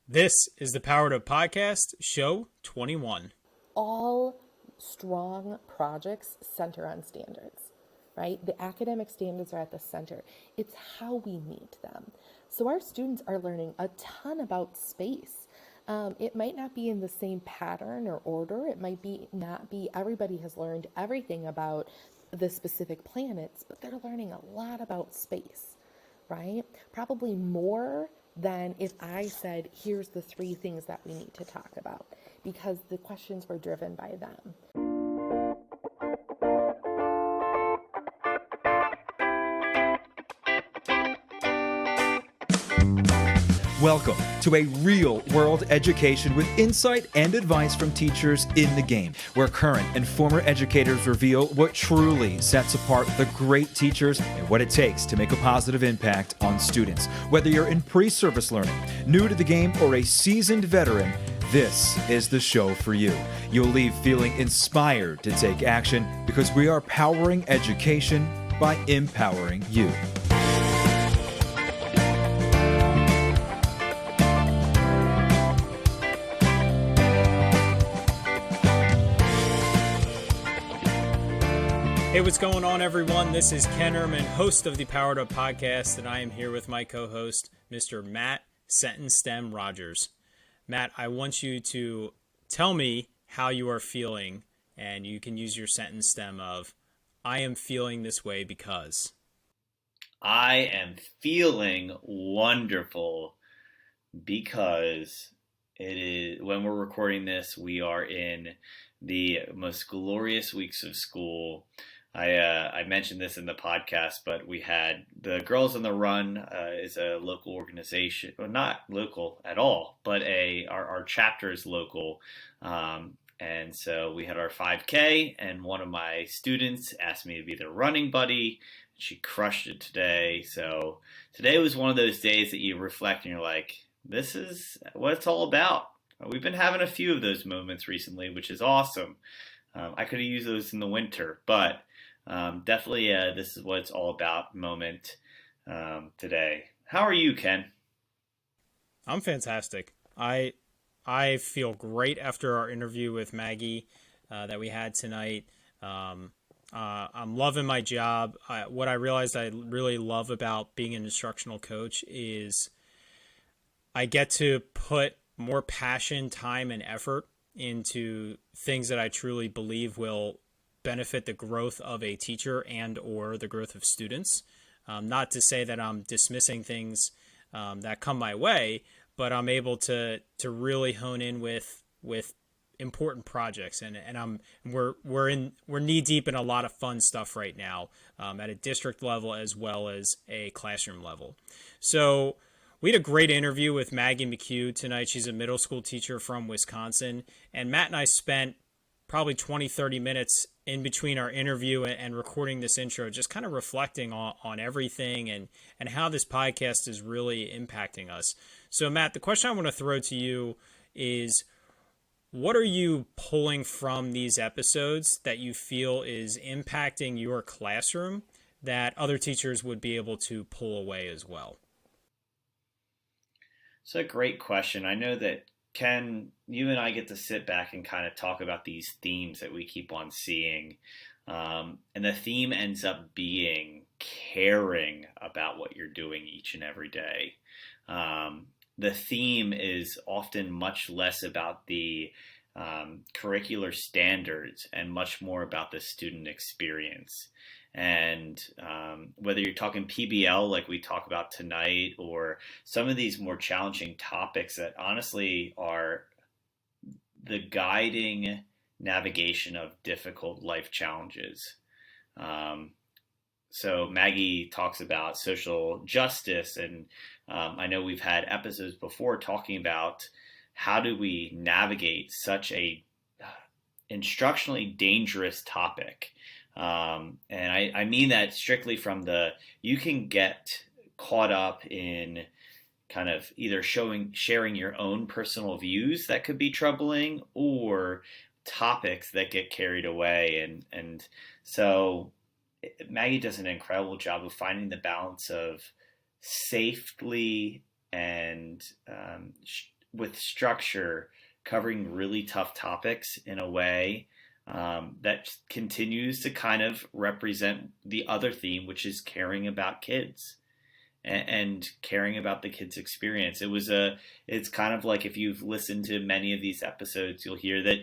This is the Powered Up Podcast, show 21. All strong projects center on standards, right? The academic standards are at the center. It's how we meet them. So our students are learning a ton about space. It might not be in the same pattern or order. It might be not be everybody has learned everything about the specific planets, but they're learning a lot about space, right? Probably more than if I said, here's the three things that we need to talk about, because the questions were driven by them. Welcome to a real-world education with insight and advice from teachers in the game, where current and former educators reveal what truly sets apart the great teachers and what it takes to make a positive impact on students. Whether you're in pre-service learning, new to the game, or a seasoned veteran, this is the show for you. You'll leave feeling inspired to take action because we are powering education by empowering you. Hey, what's going on, everyone? This is Ken Ehrman, host of the Powered Up Podcast, and I am here with my co-host, Mr. Matt Sentence Stem Rogers. Matt, I want you to tell me how you are feeling, and you can use your sentence stem of, I am feeling this way because. I am feeling wonderful because it is, when we're recording this, we are in the most glorious weeks of school. I mentioned this in the podcast, but we had the Girls on the Run is a local organization, well, not local at all, but our chapter is local. And so we had our 5K, and one of my students asked me to be their running buddy. She crushed it today. So today was one of those days that you reflect and you're like, this is what it's all about. We've been having a few of those moments recently, which is awesome. I could have used those in the winter, but definitely this is what it's all about moment today. How are you, Ken? I'm fantastic. I feel great after our interview with Maggie that we had tonight. I'm loving my job. What I realized I really love about being an instructional coach is I get to put more passion, time, and effort into things that I truly believe will benefit the growth of a teacher and or the growth of students. Not to say that I'm dismissing things that come my way, but I'm able to really hone in with important projects, and we're knee deep in a lot of fun stuff right now at a district level as well as a classroom level. So we had a great interview with Maggie McHugh tonight. She's a middle school teacher from Wisconsin, and Matt and I spent probably 20-30 minutes in between our interview and recording this intro, just kind of reflecting on everything and how this podcast is really impacting us. So Matt, the question I want to throw to you is, what are you pulling from these episodes that you feel is impacting your classroom that other teachers would be able to pull away as well? It's a great question. I know that, Ken, you and I get to sit back and kind of talk about these themes that we keep on seeing. And the theme ends up being caring about what you're doing each and every day. The theme is often much less about the curricular standards and much more about the student experience. And whether you're talking PBL like we talk about tonight, or some of these more challenging topics that honestly are the guiding navigation of difficult life challenges. So Maggie talks about social justice, and I know we've had episodes before talking about how do we navigate such a instructionally dangerous topic. And I mean that strictly from you can get caught up in kind of either sharing your own personal views that could be troubling, or topics that get carried away. And so Maggie does an incredible job of finding the balance of safely and with structure, covering really tough topics in a way that continues to kind of represent the other theme, which is caring about kids and caring about the kids' experience. It's kind of like, if you've listened to many of these episodes, you'll hear that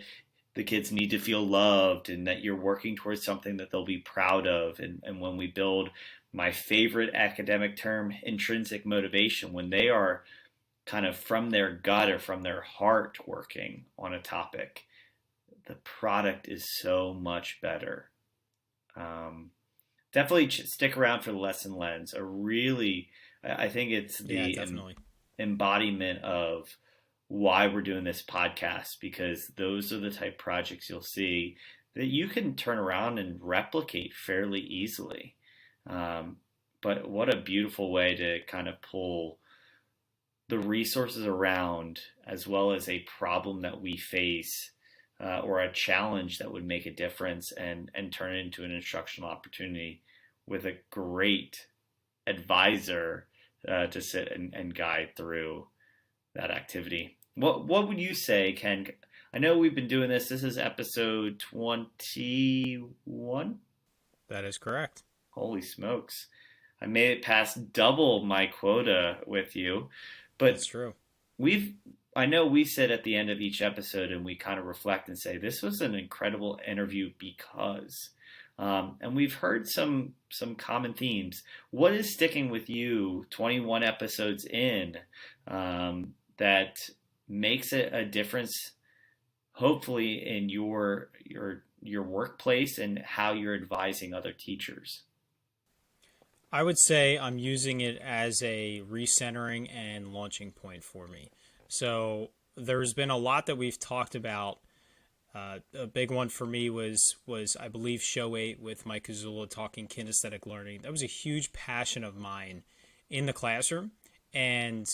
the kids need to feel loved and that you're working towards something that they'll be proud of. And when we build my favorite academic term, intrinsic motivation, when they are kind of from their gut or from their heart working on a topic, the product is so much better. Definitely stick around for the lesson lens. I think it's the embodiment of why we're doing this podcast, because those are the type projects you'll see that you can turn around and replicate fairly easily. But what a beautiful way to kind of pull the resources around, as well as a problem that we face or a challenge that would make a difference, and turn it into an instructional opportunity with a great advisor to sit and guide through that activity. What would you say, Ken? I know we've been doing this. This is episode 21. That is correct. Holy smokes. I made it past double my quota with you. But that's true. I know we sit at the end of each episode and we kind of reflect and say, this was an incredible interview because, and we've heard some common themes. What is sticking with you 21 episodes in that makes a difference, hopefully, in your workplace and how you're advising other teachers? I would say I'm using it as a recentering and launching point for me. So there's been a lot that we've talked about. A big one for me was I believe show 8 with Mike Kazula talking kinesthetic learning. That was a huge passion of mine in the classroom, and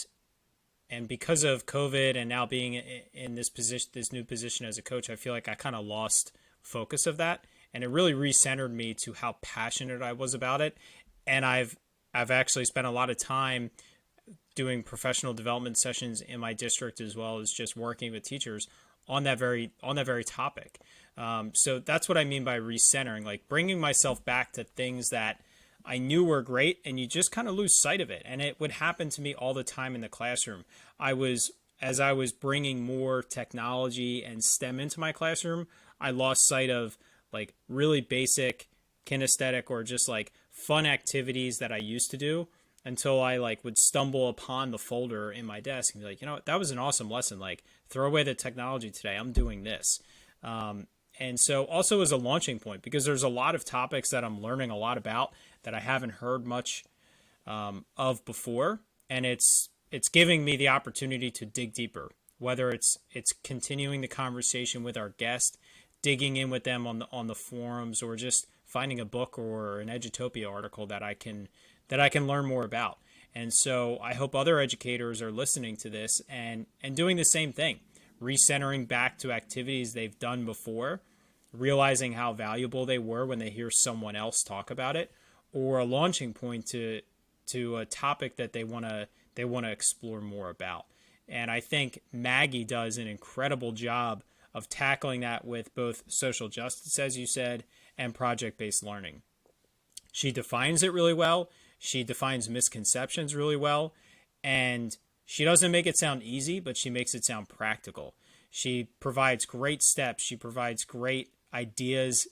because of COVID and now being in this new position as a coach, I feel like I kind of lost focus of that, and it really recentered me to how passionate I was about it. And I've actually spent a lot of time doing professional development sessions in my district, as well as just working with teachers on that very topic. So that's what I mean by recentering, like bringing myself back to things that I knew were great, and you just kind of lose sight of it. And it would happen to me all the time in the classroom. As I was bringing more technology and STEM into my classroom, I lost sight of like really basic kinesthetic or just like fun activities that I used to do, until I like would stumble upon the folder in my desk and be like, you know what, that was an awesome lesson. Like, throw away the technology today. I'm doing this. And so also as a launching point, because there's a lot of topics that I'm learning a lot about that I haven't heard much of before. And it's giving me the opportunity to dig deeper, whether it's continuing the conversation with our guest, digging in with them on the forums, or just finding a book or an Edutopia article that I can learn more about. And so I hope other educators are listening to this and doing the same thing, recentering back to activities they've done before, realizing how valuable they were when they hear someone else talk about it, or a launching point to a topic that they want to explore more about. And I think Maggie does an incredible job of tackling that with both social justice, as you said, and project-based learning. She defines it really well. She defines misconceptions really well. And she doesn't make it sound easy, but she makes it sound practical. She provides great steps. She provides great ideas,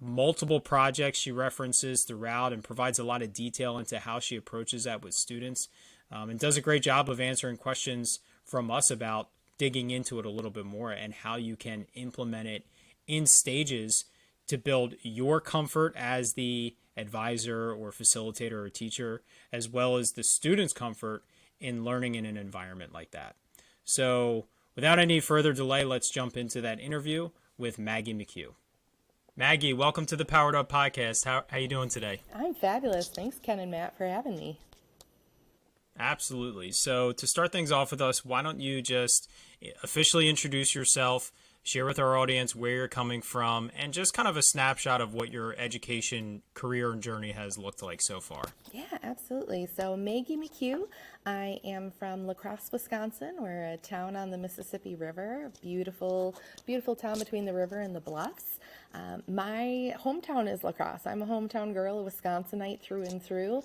multiple projects she references throughout, and provides a lot of detail into how she approaches that with students, and does a great job of answering questions from us about digging into it a little bit more and how you can implement it in stages to build your comfort as the advisor or facilitator or teacher, as well as the student's comfort in learning in an environment like that. So without any further delay, let's jump into that interview with Maggie McHugh. Maggie, welcome to the Powered Up Podcast. How are you doing today? I'm fabulous. Thanks, Ken and Matt, for having me. Absolutely. So to start things off with us, why don't you just officially introduce yourself, share with our audience where you're coming from and just kind of a snapshot of what your education career and journey has looked like so far. Yeah, absolutely. So Maggie McHugh, I am from La Crosse, Wisconsin. We're a town on the Mississippi River, a beautiful, beautiful town between the river and the bluffs. My hometown is La Crosse. I'm a hometown girl, a Wisconsinite through and through.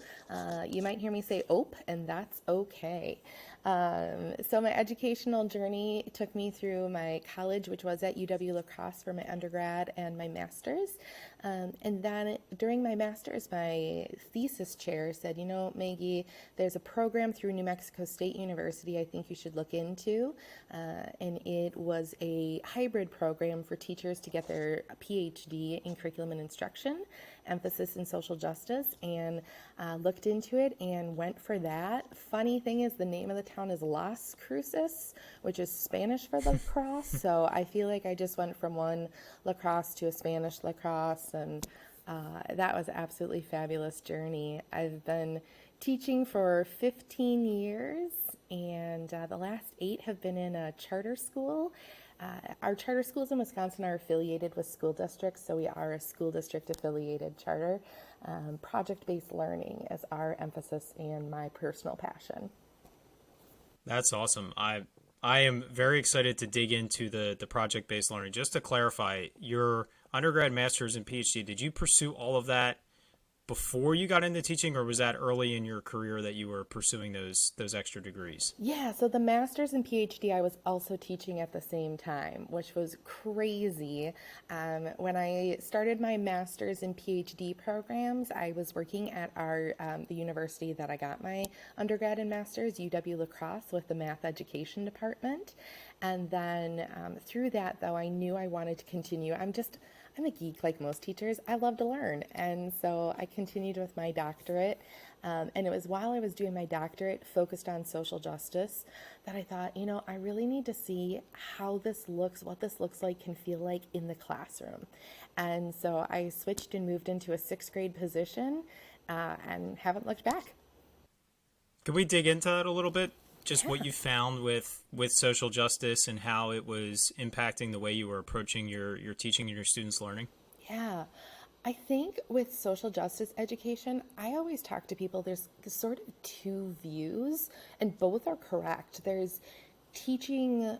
You might hear me say "ope," and that's okay. So my educational journey took me through my college, which was at UW-La Crosse for my undergrad and my master's. And then during my master's, my thesis chair said, Maggie, there's a program through New Mexico State University I think you should look into. And it was a hybrid program for teachers to get their PhD in curriculum and instruction, emphasis in social justice, and looked into it and went for that. Funny thing is, the name of the town is Las Cruces, which is Spanish for La Crosse. So I feel like I just went from one La Crosse to a Spanish La Crosse, and that was an absolutely fabulous journey. I've been teaching for 15 years, and the last 8 have been in a charter school. Our charter schools in Wisconsin are affiliated with school districts, so we are a school district affiliated charter. Project-based learning is our emphasis and my personal passion. That's awesome. I am very excited to dig into the project-based learning. Just to clarify, your undergrad, master's, and PhD, did you pursue all of that before you got into teaching, or was that early in your career that you were pursuing those extra degrees? Yeah, so the master's and PhD, I was also teaching at the same time, which was crazy. When I started my master's and PhD programs, I was working at the university that I got my undergrad and master's, UW-La Crosse, with the math education department. And then through that, though, I knew I wanted to continue. I'm a geek like most teachers. I love to learn. And so I continued with my doctorate. And it was while I was doing my doctorate, focused on social justice, that I thought, I really need to see how this looks, what this looks like, can feel like in the classroom. And so I switched and moved into a 6th grade position and haven't looked back. Can we dig into that a little bit? Just what you found with social justice and how it was impacting the way you were approaching your teaching and your students' learning? Yeah. I think with social justice education, I always talk to people, there's sort of 2 views, and both are correct. There's teaching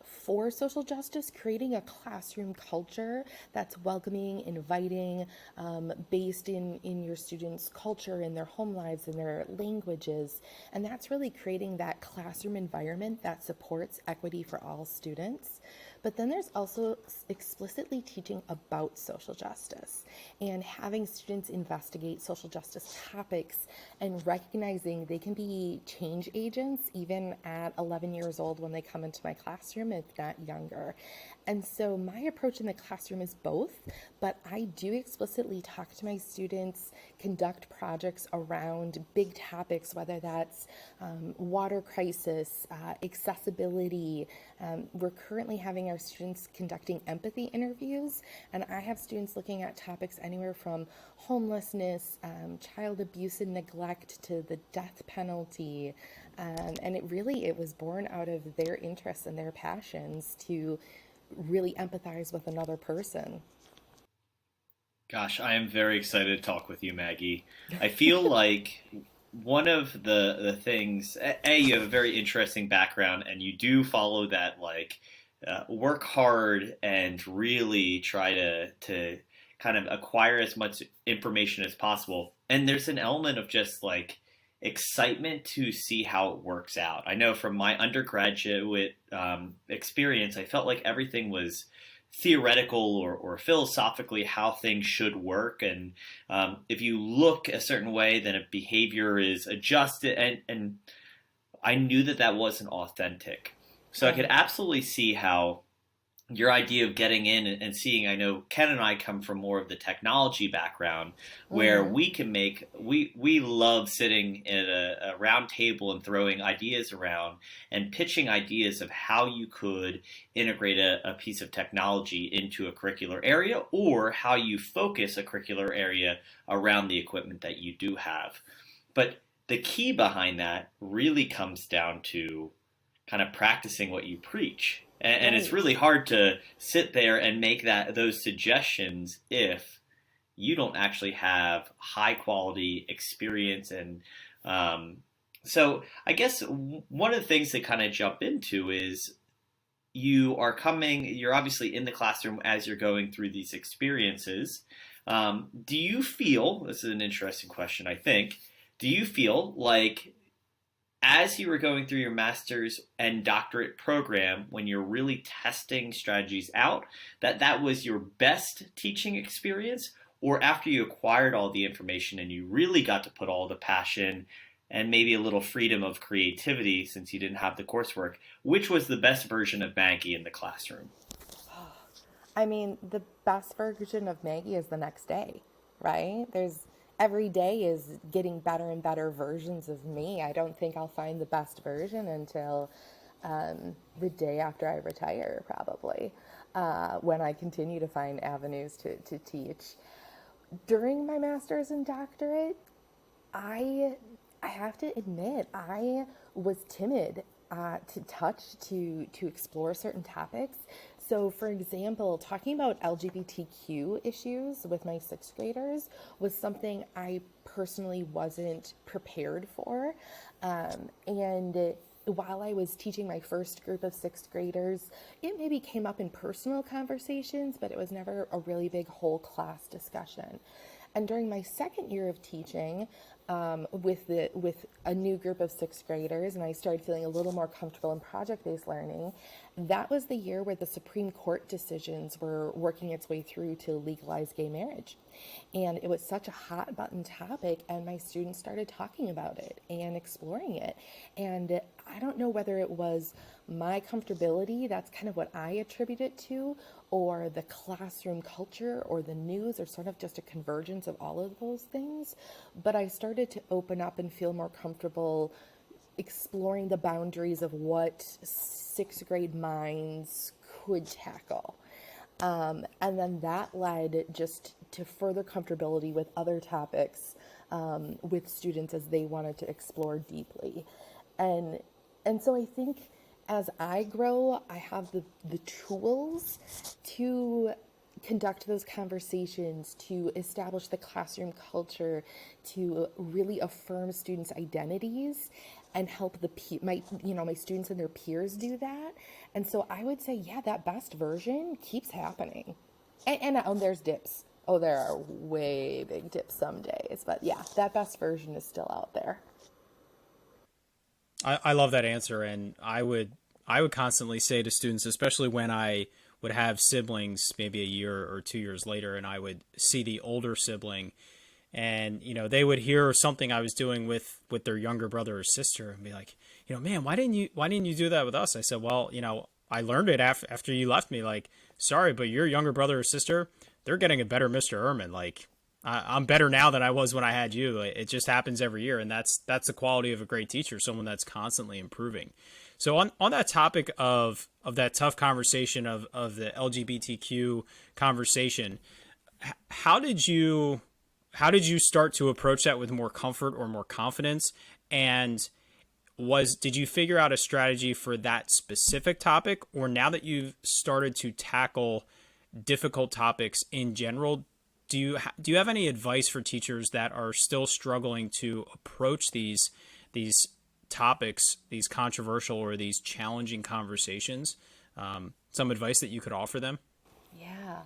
for social justice, creating a classroom culture that's welcoming, inviting, based in your students' culture, in their home lives, in their languages. And that's really creating that classroom environment that supports equity for all students. But then there's also explicitly teaching about social justice and having students investigate social justice topics and recognizing they can be change agents even at 11 years old when they come into my classroom, if not younger. And so my approach in the classroom is both, but I do explicitly talk to my students, conduct projects around big topics, whether that's water crisis, accessibility. We're currently having our students conducting empathy interviews, and I have students looking at topics anywhere from homelessness, child abuse and neglect, to the death penalty. And it was born out of their interests and their passions to really empathize with another person. Gosh, I am very excited to talk with you, Maggie. I feel like one of the things, you have a very interesting background, and you do follow that, work hard and really try to kind of acquire as much information as possible. And there's an element of just excitement to see how it works out. I know from my undergraduate experience, I felt like everything was theoretical or philosophically how things should work. And if you look a certain way, then a behavior is adjusted. And I knew that wasn't authentic. So I could absolutely see how your idea of getting in and seeing, I know Ken and I come from more of the technology background, where we can we love sitting at a round table and throwing ideas around and pitching ideas of how you could integrate a piece of technology into a curricular area, or how you focus a curricular area around the equipment that you do have. But the key behind that really comes down to kind of practicing what you preach. And it's Right. really hard to sit there and make those suggestions if you don't actually have high quality experience. And so I guess one of the things to kind of jump into is you're obviously in the classroom as you're going through these experiences. Do you feel, this is an interesting question, I think, do you feel like as you were going through your master's and doctorate program, when you're really testing strategies out, that was your best teaching experience? Or after you acquired all the information and you really got to put all the passion and maybe a little freedom of creativity since you didn't have the coursework, which was the best version of Maggie in the classroom? I mean, the best version of Maggie is the next day, right? There's every day is getting better and better versions of me. I don't think I'll find the best version until the day after I retire, probably, when I continue to find avenues to teach. During my master's and doctorate, I I have to admit I was timid to touch to explore certain topics. So, for example, talking about LGBTQ issues with my sixth graders was something I personally wasn't prepared for, and while I was teaching my first group of sixth graders, it maybe came up in personal conversations, but it was never a really big whole class discussion. And during my second year of teaching, with a new group of sixth graders, and I started feeling a little more comfortable in project-based learning, that was the year where the Supreme Court decisions were working its way through to legalize gay marriage. And it was such a hot button topic, and my students started talking about it and exploring it. And I don't know whether it was my comfortability, that's kind of what I attribute it to, or the classroom culture, or the news, or sort of just a convergence of all of those things. But I started to open up and feel more comfortable exploring the boundaries of what sixth grade minds could tackle. And then that led just to further comfortability with other topics with students as they wanted to explore deeply. And and so I think as I grow, I have the tools to conduct those conversations, to establish the classroom culture, to really affirm students' identities and help my students and their peers do that. And so I would say, yeah, that best version keeps happening. And there's dips. Oh, there are way big dips some days, but yeah, that best version is still out there. I love that answer, and I would constantly say to students, especially when I would have siblings, maybe a year or 2 years later, and I would see the older sibling, and they would hear something I was doing with their younger brother or sister, and be like, man, why didn't you do that with us? I said, well, I learned it after you left me. Like, sorry, but your younger brother or sister, they're getting a better Mr. Ehrman. Like, I'm better now than I was when I had you. It just happens every year, and that's the quality of a great teacher, someone that's constantly improving. So on that topic of that tough conversation of the LGBTQ conversation, how did you start to approach that with more comfort or more confidence? And did you figure out a strategy for that specific topic, or now that you've started to tackle difficult topics in general, do you have any advice for teachers that are still struggling to approach these topics, these controversial or these challenging conversations? Some advice that you could offer them? Yeah.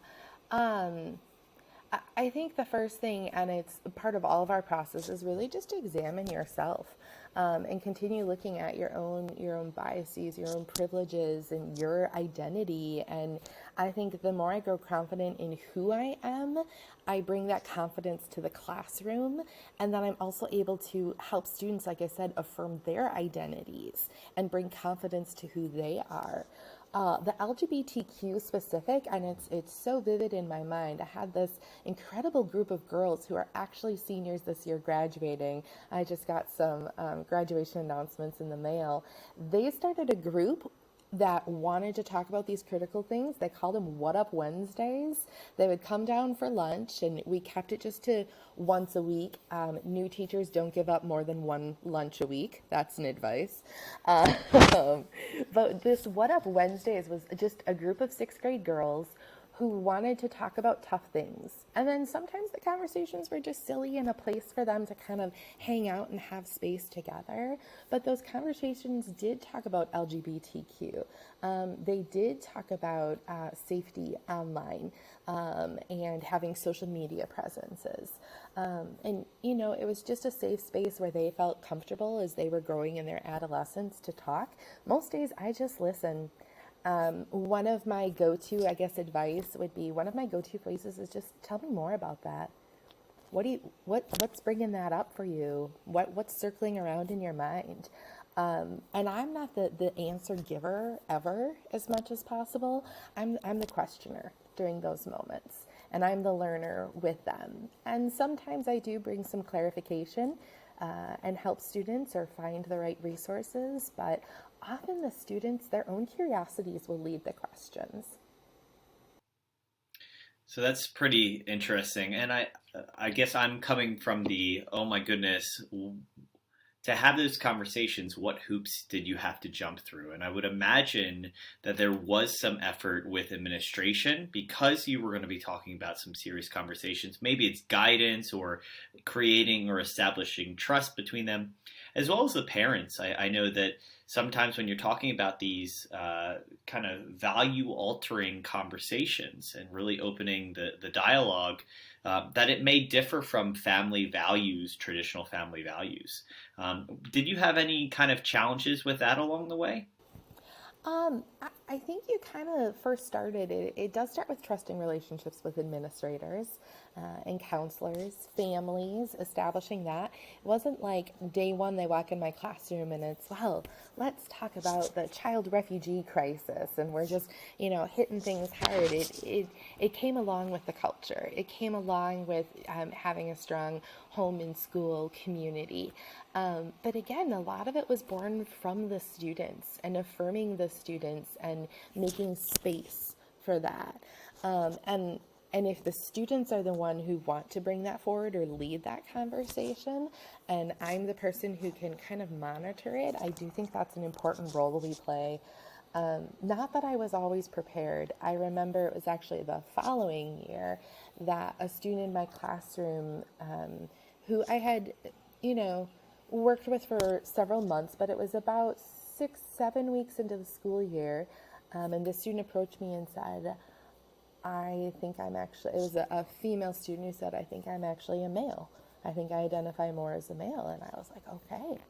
I think the first thing, and it's part of all of our process, is really just to examine yourself and continue looking at your own biases, your own privileges, and your identity. And I think the more I grow confident in who I am, I bring that confidence to the classroom, and then I'm also able to help students, like I said, affirm their identities and bring confidence to who they are. The LGBTQ specific, and it's so vivid in my mind. I had this incredible group of girls who are actually seniors this year graduating. I just got some graduation announcements in the mail. They started a group that wanted to talk about these critical things. They called them Whattup Wednesdays. They would come down for lunch, and we kept it just to once a week. New teachers don't give up more than one lunch a week. That's an advice. Um, but this Whattup Wednesdays was just a group of sixth grade girls who wanted to talk about tough things. And then sometimes the conversations were just silly and a place for them to kind of hang out and have space together. But those conversations did talk about LGBTQ. They did talk about safety online and having social media presences. And, you know, it was just a safe space where they felt comfortable as they were growing in their adolescence to talk. Most days I just listen. One of my go-to, I guess, advice would be, one of my go-to phrases is just tell me more about that. What's bringing that up for you? What's circling around in your mind? And I'm not the answer giver ever as much as possible. I'm the questioner during those moments, and I'm the learner with them. And sometimes I do bring some clarification and help students or find the right resources, but often the students, their own curiosities will lead the questions. So that's pretty interesting. And I guess I'm coming from the, oh my goodness, to have those conversations, what hoops did you have to jump through? And I would imagine that there was some effort with administration because you were going to be talking about some serious conversations. Maybe it's guidance or creating or establishing trust between them, as well as the parents. I know that sometimes when you're talking about these kind of value altering conversations and really opening the dialogue, that it may differ from family values, traditional family values. Did you have any kind of challenges with that along the way? I think you kind of first started it. It does start with trusting relationships with administrators and counselors, families, establishing that. It wasn't like day one they walk in my classroom and it's, well, let's talk about the child refugee crisis, and we're just, you know, hitting things hard. It came along with the culture. It came along with having a strong home and school community. But again, a lot of it was born from the students and affirming the students and making space for that. And if the students are the one who want to bring that forward or lead that conversation, and I'm the person who can kind of monitor it, I do think that's an important role we play. Not that I was always prepared. I remember it was actually the following year that a student in my classroom who I had, you know, worked with for several months, but it was about 6-7 weeks into the school year, and the student approached me and said, I think I'm actually, it was a female student who said, I think I'm actually a male. I think I identify more as a male. And I was like, okay.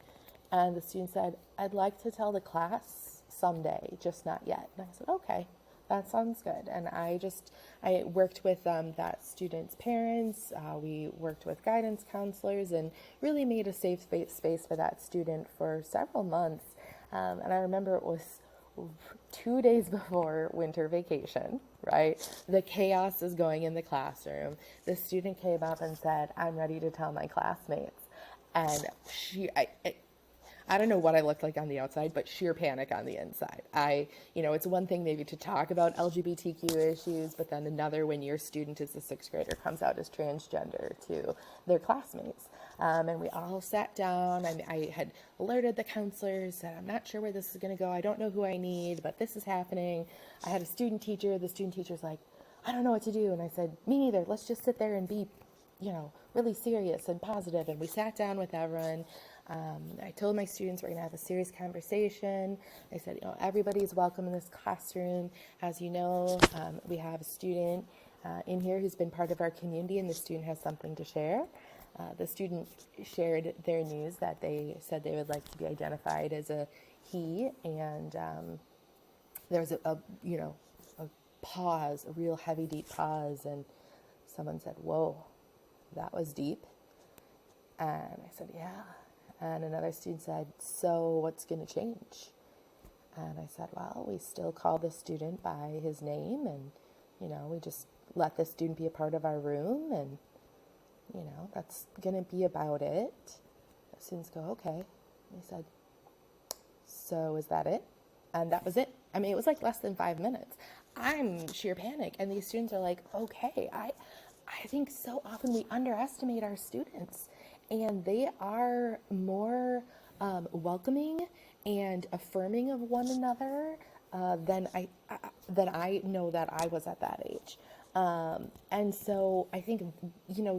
And the student said, I'd like to tell the class someday, just not yet. And I said, okay, that sounds good. And I worked with that student's parents. We worked with guidance counselors and really made a safe space for that student for several months. And I remember it was 2 days before winter vacation, right? The chaos is going in the classroom. The student came up and said, I'm ready to tell my classmates. And I don't know what I looked like on the outside, but sheer panic on the inside. It's one thing maybe to talk about LGBTQ issues, but then another when your student is a sixth grader comes out as transgender to their classmates. And we all sat down, and I had alerted the counselors, said, I'm not sure where this is going to go. I don't know who I need, but this is happening. I had a student teacher. The student teacher's like, I don't know what to do. And I said, me neither. Let's just sit there and be, really serious and positive. And we sat down with everyone. I told my students we're going to have a serious conversation. I said, everybody's welcome in this classroom. As you know, we have a student in here who's been part of our community, and the student has something to share. The student shared their news that they said they would like to be identified as a he, and there was a pause, a real heavy, deep pause, and someone said, whoa, that was deep. And I said, yeah. And another student said, so what's going to change? And I said, well, we still call the student by his name, and, we just let the student be a part of our room, and, that's going to be about it. The students go, okay. And he said, so is that it? And that was it. I mean, it was like less than 5 minutes. I'm sheer panic. And these students are like, okay, I think so often we underestimate our students, and they are more welcoming and affirming of one another than I know that I was at that age. And so I think,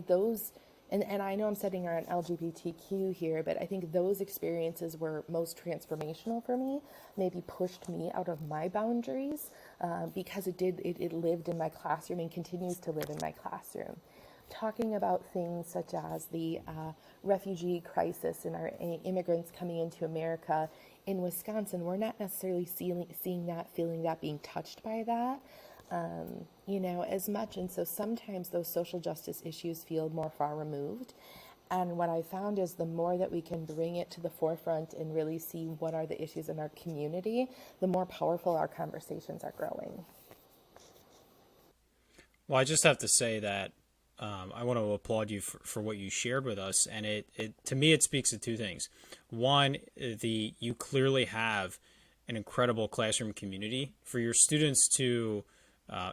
those, and I know I'm setting around LGBTQ here, but I think those experiences were most transformational for me, maybe pushed me out of my boundaries, because it lived in my classroom and continues to live in my classroom. Talking about things such as the refugee crisis and our immigrants coming into America in Wisconsin, we're not necessarily seeing that, feeling that, being touched by that, as much. And so sometimes those social justice issues feel more far removed. And what I found is the more that we can bring it to the forefront and really see what are the issues in our community, the more powerful our conversations are growing. Well, I just have to say that I want to applaud you for what you shared with us, and it to me it speaks to two things. One, you clearly have an incredible classroom community for your students to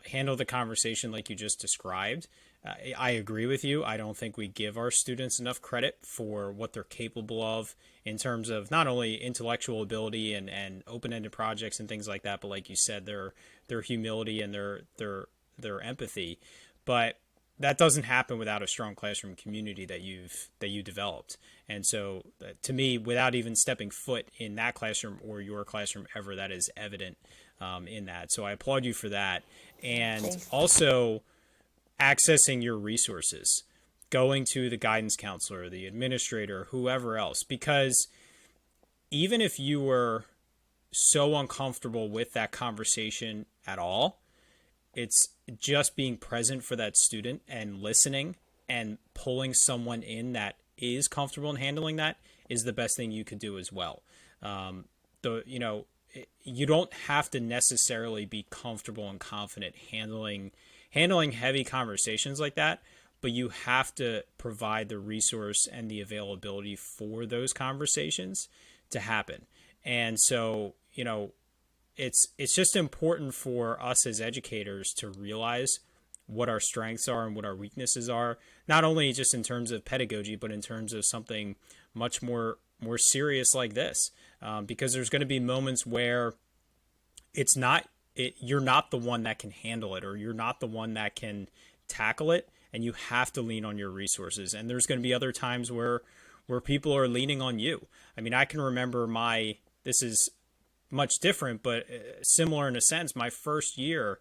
handle the conversation like you just described. I agree with you. I don't think we give our students enough credit for what they're capable of in terms of not only intellectual ability and open-ended projects and things like that, but like you said, their humility and their empathy. But that doesn't happen without a strong classroom community that you developed. And so to me, without even stepping foot in that classroom or your classroom ever, that is evident in that. So I applaud you for that. And Thanks. also accessing your resources, going to the guidance counselor, the administrator, whoever else, because even if you were so uncomfortable with that conversation at all, it's just being present for that student and listening and pulling someone in that is comfortable in handling that is the best thing you could do as well. You don't have to necessarily be comfortable and confident handling heavy conversations like that, but you have to provide the resource and the availability for those conversations to happen. And so, it's just important for us as educators to realize what our strengths are and what our weaknesses are, not only just in terms of pedagogy, but in terms of something much more serious like this, because there's going to be moments where you're not the one that can handle it, or you're not the one that can tackle it, and you have to lean on your resources. And there's going to be other times where people are leaning on you. I mean, I can remember this is much different, but similar in a sense. My first year,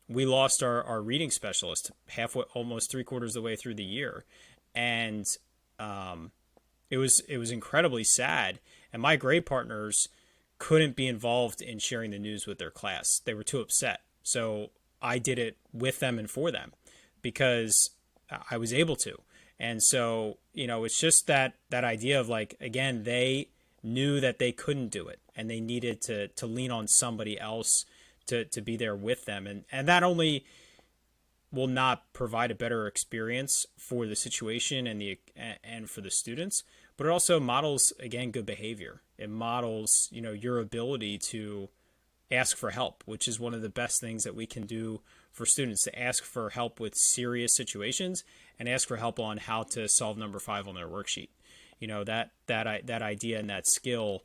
we lost our reading specialist halfway, almost 3/4 of the way through the year. And it was incredibly sad. And my grade partners couldn't be involved in sharing the news with their class. They were too upset. So I did it with them and for them because I was able to. And so, it's just that idea of, like, again, they knew that they couldn't do it and they needed to lean on somebody else to be there with them. And that only will not provide a better experience for the situation and for the students, but it also models, again, good behavior. It models, your ability to ask for help, which is one of the best things that we can do for students, to ask for help with serious situations and ask for help on how to solve number 5 on their worksheet. That idea and that skill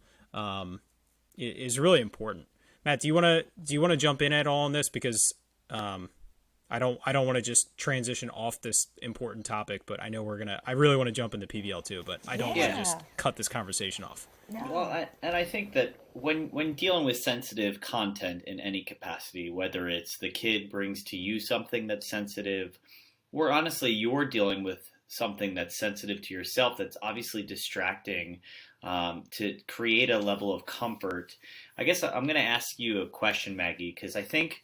is really important. Matt, do you want to jump in at all on this? Because I don't want to just transition off this important topic, but I know I really want to jump into PBL too, but I don't want to just cut this conversation off. No. Well, I think that when dealing with sensitive content in any capacity, whether it's the kid brings to you something that's sensitive, or honestly you're dealing with something that's sensitive to yourself that's obviously distracting, to create a level of comfort, I guess I'm going to ask you a question, Maggie, because I think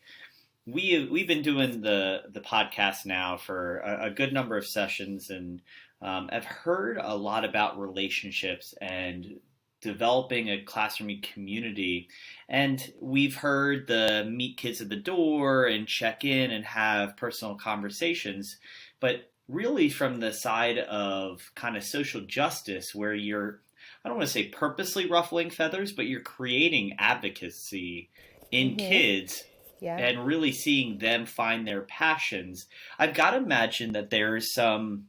we've been doing the podcast now for a good number of sessions, and I've heard a lot about relationships and developing a classroom community. And we've heard the meet kids at the door and check in and have personal conversations. But really from the side of kind of social justice, where you're I don't want to say purposely ruffling feathers, but you're creating advocacy in kids Yeah. and really seeing them find their passions. I've got to imagine that there's some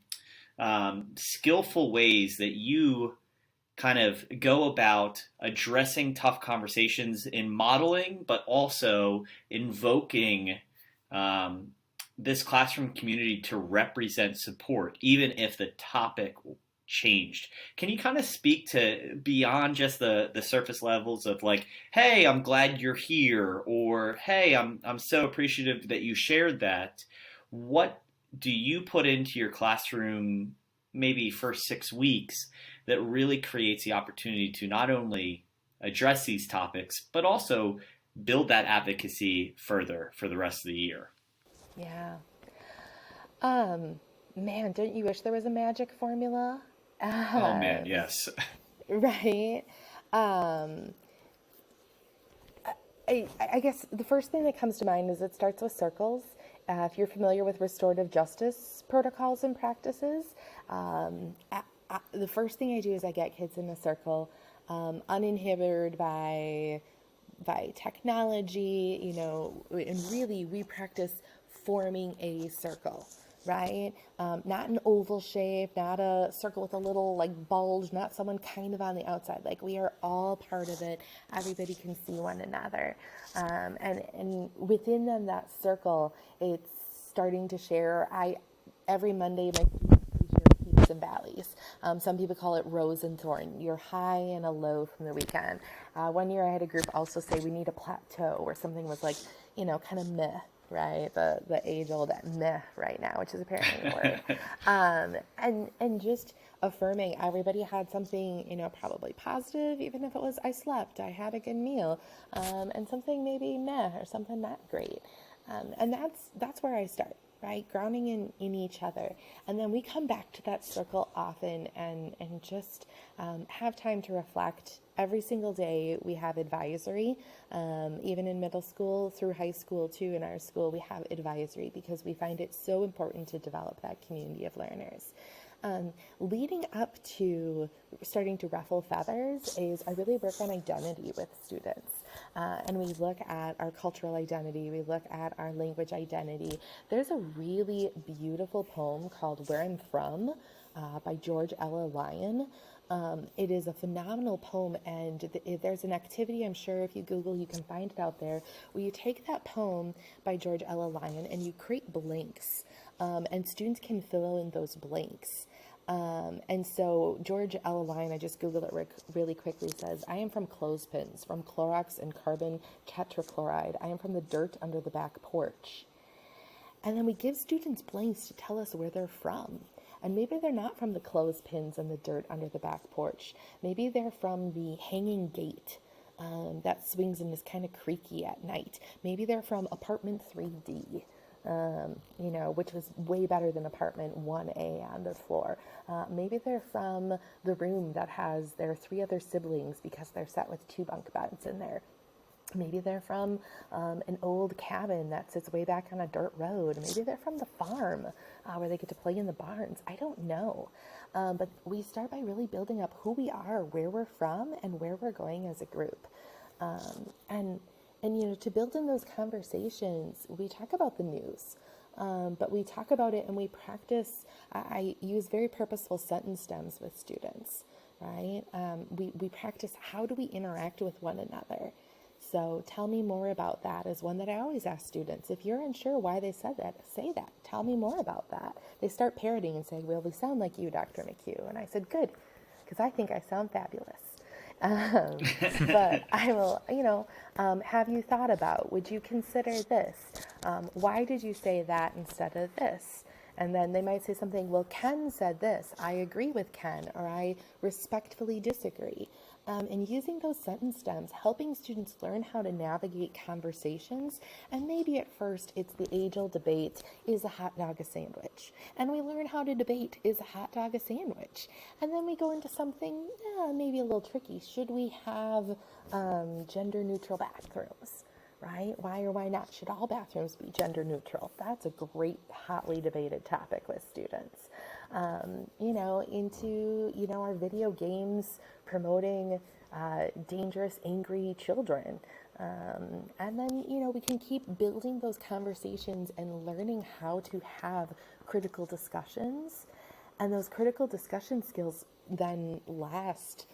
skillful ways that you kind of go about addressing tough conversations in modeling, but also invoking um, this classroom community to represent support, even if the topic changed. Can you kind of speak to beyond just the surface levels of like, hey, I'm glad you're here, or hey, I'm so appreciative that you shared that. What do you put into your classroom maybe first 6 weeks that really creates the opportunity to not only address these topics, but also build that advocacy further for the rest of the year? Yeah. Man, don't you wish there was a magic formula? Oh man, yes. Right? Um, I guess the first thing that comes to mind is it starts with circles. If you're familiar with restorative justice protocols and practices, the first thing I do is I get kids in a circle, uninhibited by technology, and really we practice forming a circle, right? Not an oval shape, not a circle with a little like bulge, not someone kind of on the outside. Like we are all part of it. Everybody can see one another. And within them, that circle, it's starting to share. Every Monday, my peaks and valleys. Some people call it rose and thorn. You're high and a low from the weekend. One year I had a group also say we need a plateau where something was like, kind of meh, right? The age old meh right now, which is apparently a word. And just affirming everybody had something, probably positive, even if it was I slept, I had a good meal, and something maybe meh or something not great. And that's where I start, right? Grounding in each other. And then we come back to that circle often and just have time to reflect. Every single day we have advisory, even in middle school through high school too. In our school, we have advisory because we find it so important to develop that community of learners. Leading up to starting to ruffle feathers is I really work on identity with students. And we look at our cultural identity, we look at our language identity. There's a really beautiful poem called Where I'm From by George Ella Lyon. It is a phenomenal poem, and there's an activity, I'm sure if you Google you can find it out there, where you take that poem by George Ella Lyon and you create blanks, and students can fill in those blanks. And so George Ella Lyon, I just Googled it really quickly, says, I am from clothespins, from Clorox and carbon tetrachloride. I am from the dirt under the back porch. And then we give students blanks to tell us where they're from. And maybe they're not from the clothespins and the dirt under the back porch. Maybe they're from the hanging gate that swings and is kind of creaky at night. Maybe they're from apartment 3D. Which was way better than apartment 1A on the floor. Maybe they're from the room that has their 3 other siblings because they're set with 2 bunk beds in there. Maybe they're from an old cabin that sits way back on a dirt road. Maybe they're from the farm where they get to play in the barns. I don't know. But we start by really building up who we are, where we're from, and where we're going as a group. And to build in those conversations, we talk about the news, but we talk about it and we practice. I use very purposeful sentence stems with students, right? We practice how do we interact with one another. So tell me more about that is one that I always ask students. If you're unsure why they said that, say that. Tell me more about that. They start parroting and saying, well, we sound like you, Dr. McHugh. And I said, good, because I think I sound fabulous. But I will, have you thought about, would you consider this? Why did you say that instead of this? And then they might say something, well, Ken said this. I agree with Ken, or I respectfully disagree. And using those sentence stems, helping students learn how to navigate conversations. And maybe at first it's the age-old debate, is a hot dog a sandwich? And we learn how to debate, is a hot dog a sandwich? And then we go into something maybe a little tricky. Should we have gender-neutral bathrooms? right? Why or why not? Should all bathrooms be gender neutral? That's a great, hotly debated topic with students. Into, our video games promoting dangerous, angry children. And then, we can keep building those conversations and learning how to have critical discussions. And those critical discussion skills then last,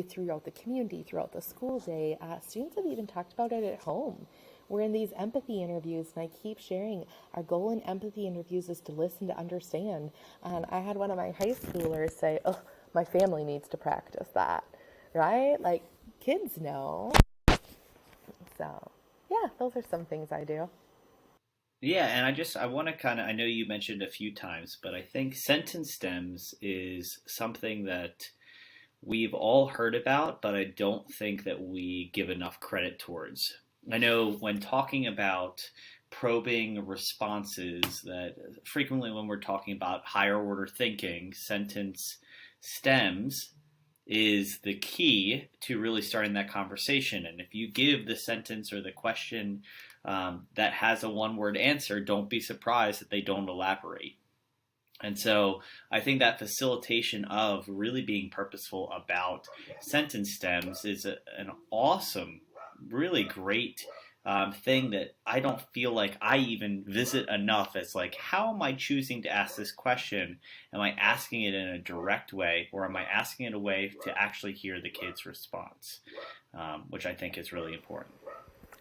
throughout the community, throughout the school day. Students have even talked about it at home. We're in these empathy interviews, and I keep sharing our goal in empathy interviews is to listen to understand. And I had one of my high schoolers say, "Oh, my family needs to practice that," right? Like, kids know. So, yeah, those are some things I do. Yeah, and I want to I know you mentioned a few times, but I think sentence stems is something that we've all heard about, but I don't think that we give enough credit towards. I know when talking about probing responses, that frequently when we're talking about higher order thinking, sentence stems is the key to really starting that conversation. And if you give the sentence or the question that has a one-word answer, don't be surprised that they don't elaborate. And so I think that facilitation of really being purposeful about sentence stems is an awesome, really great thing that I don't feel like I even visit enough. As like, how am I choosing to ask this question? Am I asking it in a direct way, or am I asking it a way to actually hear the kid's response, which I think is really important.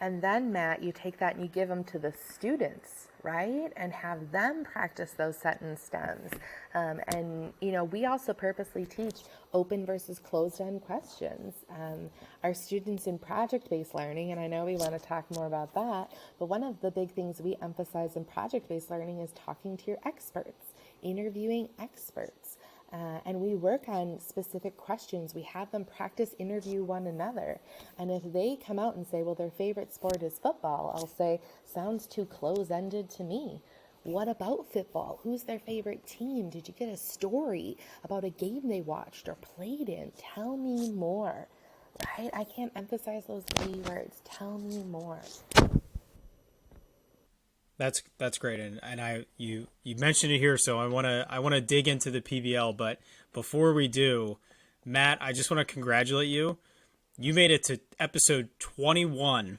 And then, Matt, you take that and you give them to the students, right? And have them practice those sentence stems. We also purposely teach open versus closed-end questions. Our students in project-based learning, and I know we want to talk more about that, but one of the big things we emphasize in project-based learning is talking to your experts, interviewing experts. And we work on specific questions. We have them practice interview one another. And if they come out and say, well, their favorite sport is football, I'll say, sounds too close-ended to me. What about football? Who's their favorite team? Did you get a story about a game they watched or played in? Tell me more, right? I can't emphasize those three words. Tell me more. That's great, and you mentioned it here, so I wanna dig into the PBL. But before we do, Matt, I just want to congratulate you. You made it to episode 21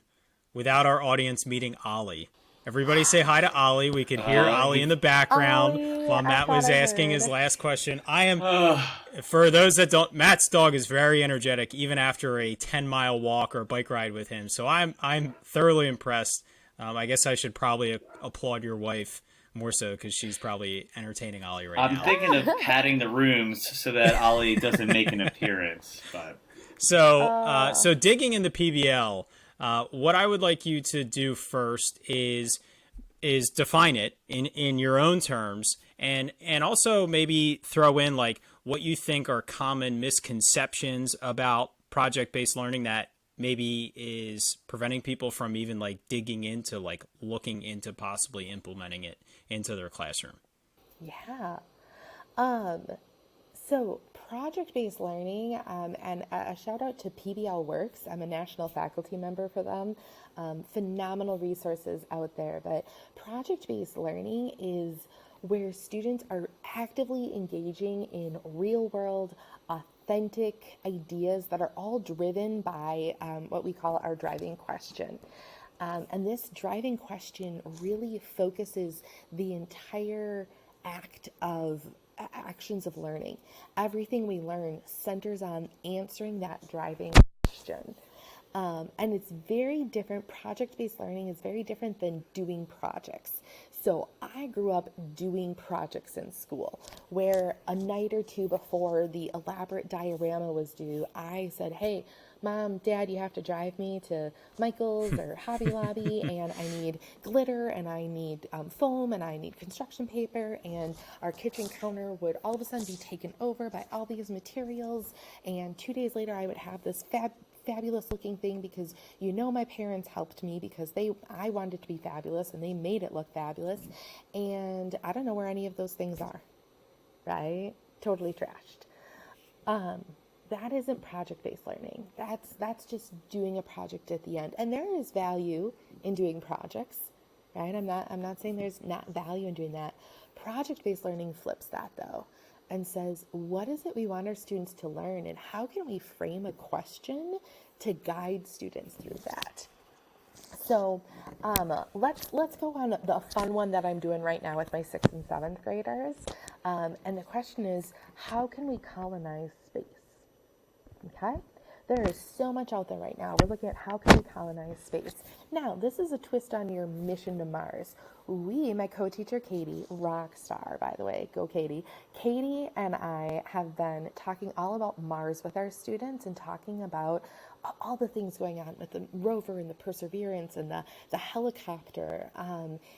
without our audience meeting Ollie. Everybody say hi to Ollie. We could hear Ollie in the background Ollie, while Matt was asking his last question. For those that don't, Matt's dog is very energetic, even after a 10-mile walk or bike ride with him. So I'm thoroughly impressed. I guess I should probably applaud your wife more so because she's probably entertaining Ollie right now. I'm thinking of padding the rooms so that Ollie doesn't make an appearance. But so digging in the PBL, what I would like you to do first is define it in your own terms, and also maybe throw in like what you think are common misconceptions about project-based learning that maybe is preventing people from even like digging into like looking into possibly implementing it into their classroom. Yeah. So project-based learning, and a shout out to PBL Works. I'm a national faculty member for them. Phenomenal resources out there. But project-based learning is where students are actively engaging in real-world, authentic ideas that are all driven by what we call our driving question. And this driving question really focuses the entire act of actions of learning. Everything we learn centers on answering that driving question. And it's very different. Project-based learning is very different than doing projects. So I grew up doing projects in school where a night or two before the elaborate diorama was due, I said, hey, Mom, Dad, you have to drive me to Michael's or Hobby Lobby, and I need glitter, and I need foam, and I need construction paper, and our kitchen counter would all of a sudden be taken over by all these materials, and 2 days later I would have this fabulous looking thing because my parents helped me because I wanted it to be fabulous and they made it look fabulous, and I don't know where any of those things are, right? Totally trashed. that isn't project-based learning. That's just doing a project at the end. And there is value in doing projects, right? I'm not saying there's not value in doing that. Project-based learning flips that though and says, what is it we want our students to learn, and how can we frame a question to guide students through that? So let's go on the fun one that I'm doing right now with my 6th and 7th graders. And the question is, how can we colonize space? Okay? There is so much out there right now. We're looking at how can we colonize space. Now, this is a twist on your mission to Mars. My co-teacher Katie, rock star, by the way, go Katie. Katie and I have been talking all about Mars with our students and talking about all the things going on with the rover and the Perseverance and the helicopter.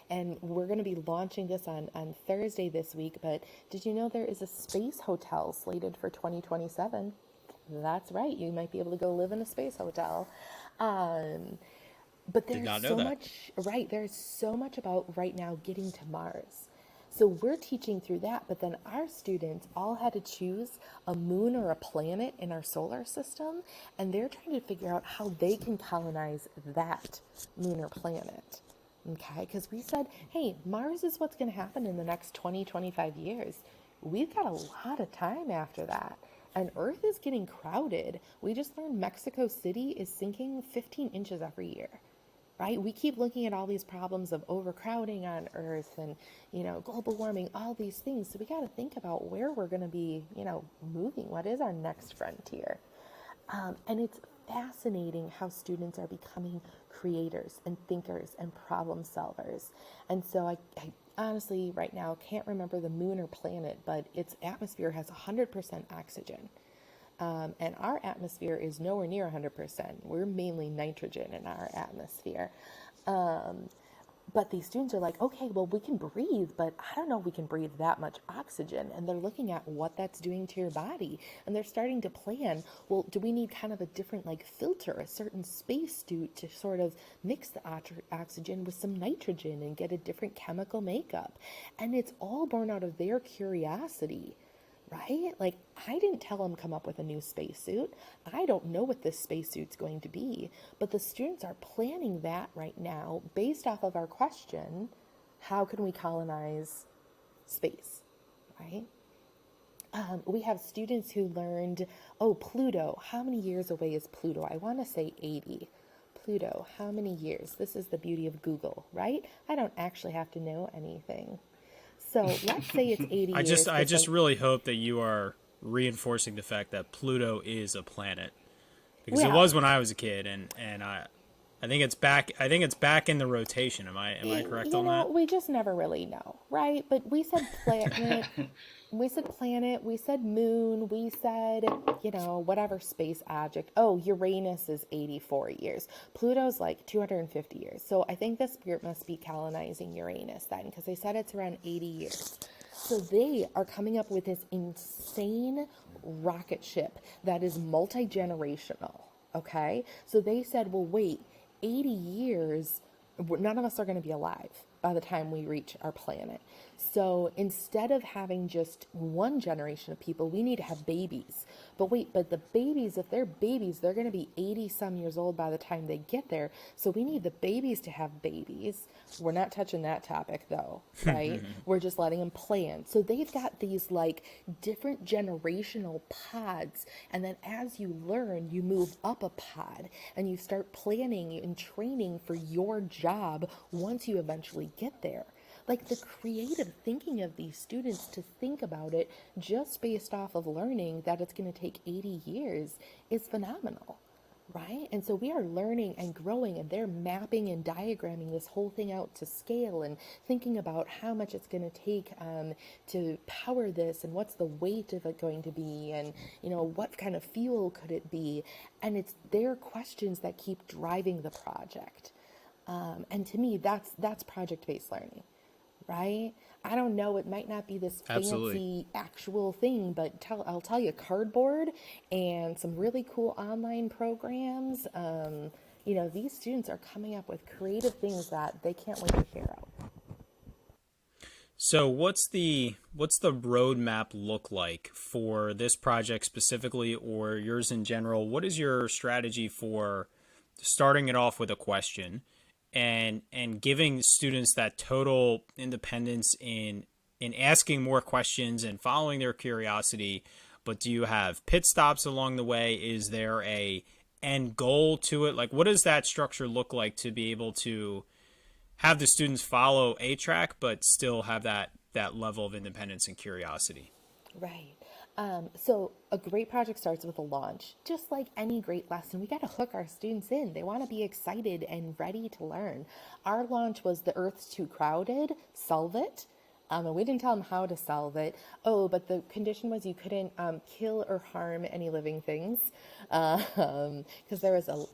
And we're going to be launching this on Thursday this week. But did you know there is a space hotel slated for 2027? That's right. You might be able to go live in a space hotel. But there's so much, right? There's so much about right now getting to Mars. So we're teaching through that, but then our students all had to choose a moon or a planet in our solar system, and they're trying to figure out how they can colonize that moon or planet. Okay, because we said, hey, Mars is what's going to happen in the next 20, 25 years. We've got a lot of time after that. And Earth is getting crowded. We just learned Mexico City is sinking 15 inches every year, right? We keep looking at all these problems of overcrowding on Earth and, global warming, all these things. So we got to think about where we're going to be, moving. What is our next frontier? And it's fascinating how students are becoming creators and thinkers and problem solvers. And so I honestly right now can't remember the moon or planet, but its atmosphere has 100% oxygen. And our atmosphere is nowhere near 100%. We're mainly nitrogen in our atmosphere. But these students are like, okay, well, we can breathe, but I don't know if we can breathe that much oxygen. And they're looking at what that's doing to your body. And they're starting to plan, well, do we need kind of a different filter, a certain space suit to sort of mix the oxygen with some nitrogen and get a different chemical makeup? And it's all born out of their curiosity. Right? I didn't tell them come up with a new spacesuit. I don't know what this spacesuit's going to be, but the students are planning that right now based off of our question, how can we colonize space? Right? We have students who learned, Pluto, how many years away is Pluto? I want to say 80. Pluto, how many years? This is the beauty of Google, right? I don't actually have to know anything. So let's say it's 80 years. I just really hope that you are reinforcing the fact that Pluto is a planet, because it was when I was a kid, and I think it's back. I think it's back in the rotation. Am I correct on that? We just never really know, right? But we said planet, we said planet, we said moon, we said whatever space object. Oh, Uranus is 84 years. Pluto's 250 years. So I think the spirit must be colonizing Uranus then, because they said it's around 80 years. So they are coming up with this insane rocket ship that is multi-generational. Okay, so they said, well, wait. 80 years, none of us are going to be alive by the time we reach our planet. So instead of having just one generation of people, we need to have babies. But the babies, if they're babies, they're going to be 80 some years old by the time they get there. So we need the babies to have babies. We're not touching that topic though, right? We're just letting them plan. So they've got these different generational pods. And then as you learn, you move up a pod and you start planning and training for your job once you eventually get there. The creative thinking of these students to think about it just based off of learning that it's going to take 80 years is phenomenal, right? And so we are learning and growing, and they're mapping and diagramming this whole thing out to scale and thinking about how much it's going to take to power this, and what's the weight of it going to be, and what kind of fuel could it be. And it's their questions that keep driving the project. And to me, that's project-based learning. Right? I don't know. It might not be this fancy actual thing, but I'll tell you, cardboard and some really cool online programs. These students are coming up with creative things that they can't wait to share out. So what's the roadmap look like for this project specifically, or yours in general? What is your strategy for starting it off with a question and giving students that total independence in asking more questions and following their curiosity? But do you have pit stops along the way? Is there a end goal to it? Like, what does that structure look like to be able to have the students follow a track, but still have that level of independence and curiosity? Right. So a great project starts with a launch. Just like any great lesson, we got to hook our students in. They want to be excited and ready to learn. Our launch was the Earth's too crowded, solve it. And we didn't tell them how to solve it. Oh, but the condition was you couldn't kill or harm any living things, because there was a,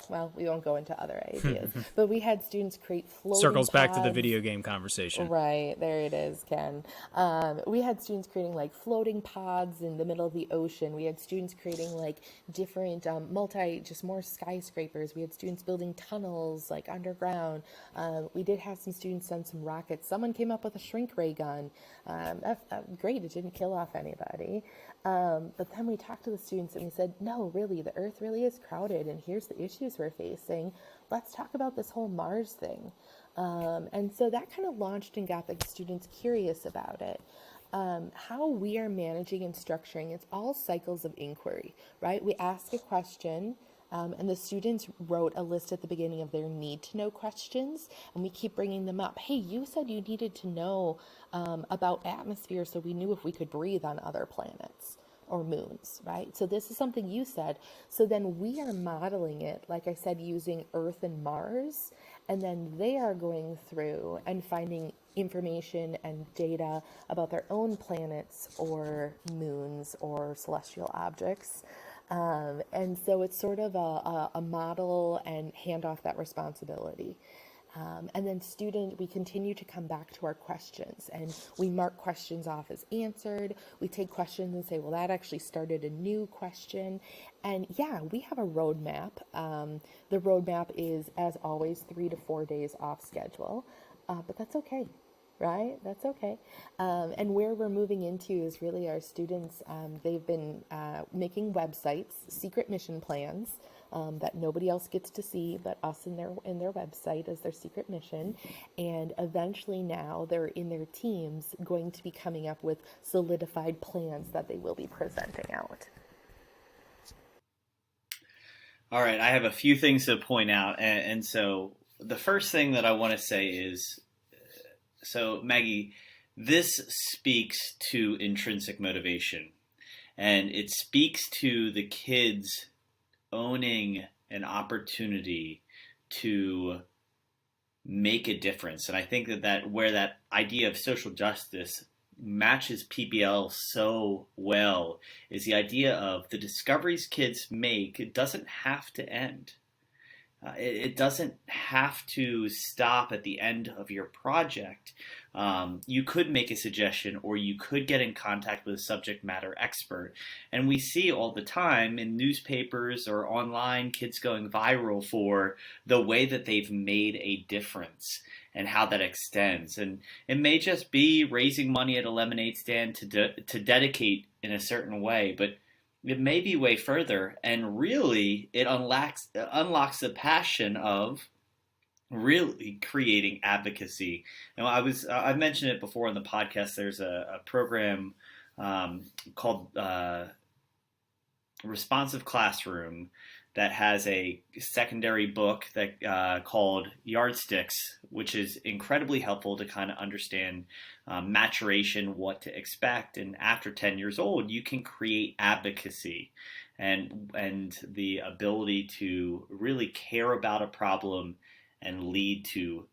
well, we won't go into other ideas, but we had students create floating Circles back to the pods. video game conversation. Right, there it is, Ken. We had students creating like floating pods in the middle of the ocean. We had students creating like different just more skyscrapers. We had students building tunnels like underground. We did have some students send some rockets. Someone came up with a shrink ray gun. Great, it didn't kill off anybody. But then we talked to the students and we said, no, really, the Earth really is crowded, and here's the issues we're facing. Let's talk about this whole Mars thing. And so that kind of launched and got the students curious about it. How we are managing and structuring, it's all cycles of inquiry, right? We ask a question, and the students wrote a list at the beginning of their need to know questions, and we keep bringing them up. Hey, you said you needed to know about atmosphere so we knew if we could breathe on other planets or moons, right? So this is something you said. So then we are modeling it, like I said, using Earth and Mars, and then they are going through and finding information and data about their own planets or moons or celestial objects. And so it's sort of a model and hand off that responsibility. And then we continue to come back to our questions, and we mark questions off as answered. We take questions and say, well, that actually started a new question. And yeah, we have a roadmap. The roadmap is, as always, 3 to 4 days off schedule, but that's okay. Right? That's okay. And where we're moving into is really our students. They've been making websites, secret mission plans that nobody else gets to see but us in their website as their secret mission. And eventually now they're in their teams going to be coming up with solidified plans that they will be presenting out. All right, I have a few things to point out. And so the first thing that I want to say is, so Maggie, this speaks to intrinsic motivation, and it speaks to the kids owning an opportunity to make a difference. And I think that where that idea of social justice matches PBL so well is the idea of the discoveries kids make. It doesn't have to end. It doesn't have to stop at the end of your project. You could make a suggestion, or you could get in contact with a subject matter expert. And we see all the time in newspapers or online kids going viral for the way that they've made a difference and how that extends. And it may just be raising money at a lemonade stand to dedicate in a certain way, but it may be way further, and really it unlocks the passion of really creating advocacy. Now, I've mentioned it before on the podcast. There's a program called Responsive Classroom that has a secondary book that called Yardsticks, which is incredibly helpful to kind of understand maturation, what to expect. And after 10 years old, you can create advocacy and the ability to really care about a problem and lead to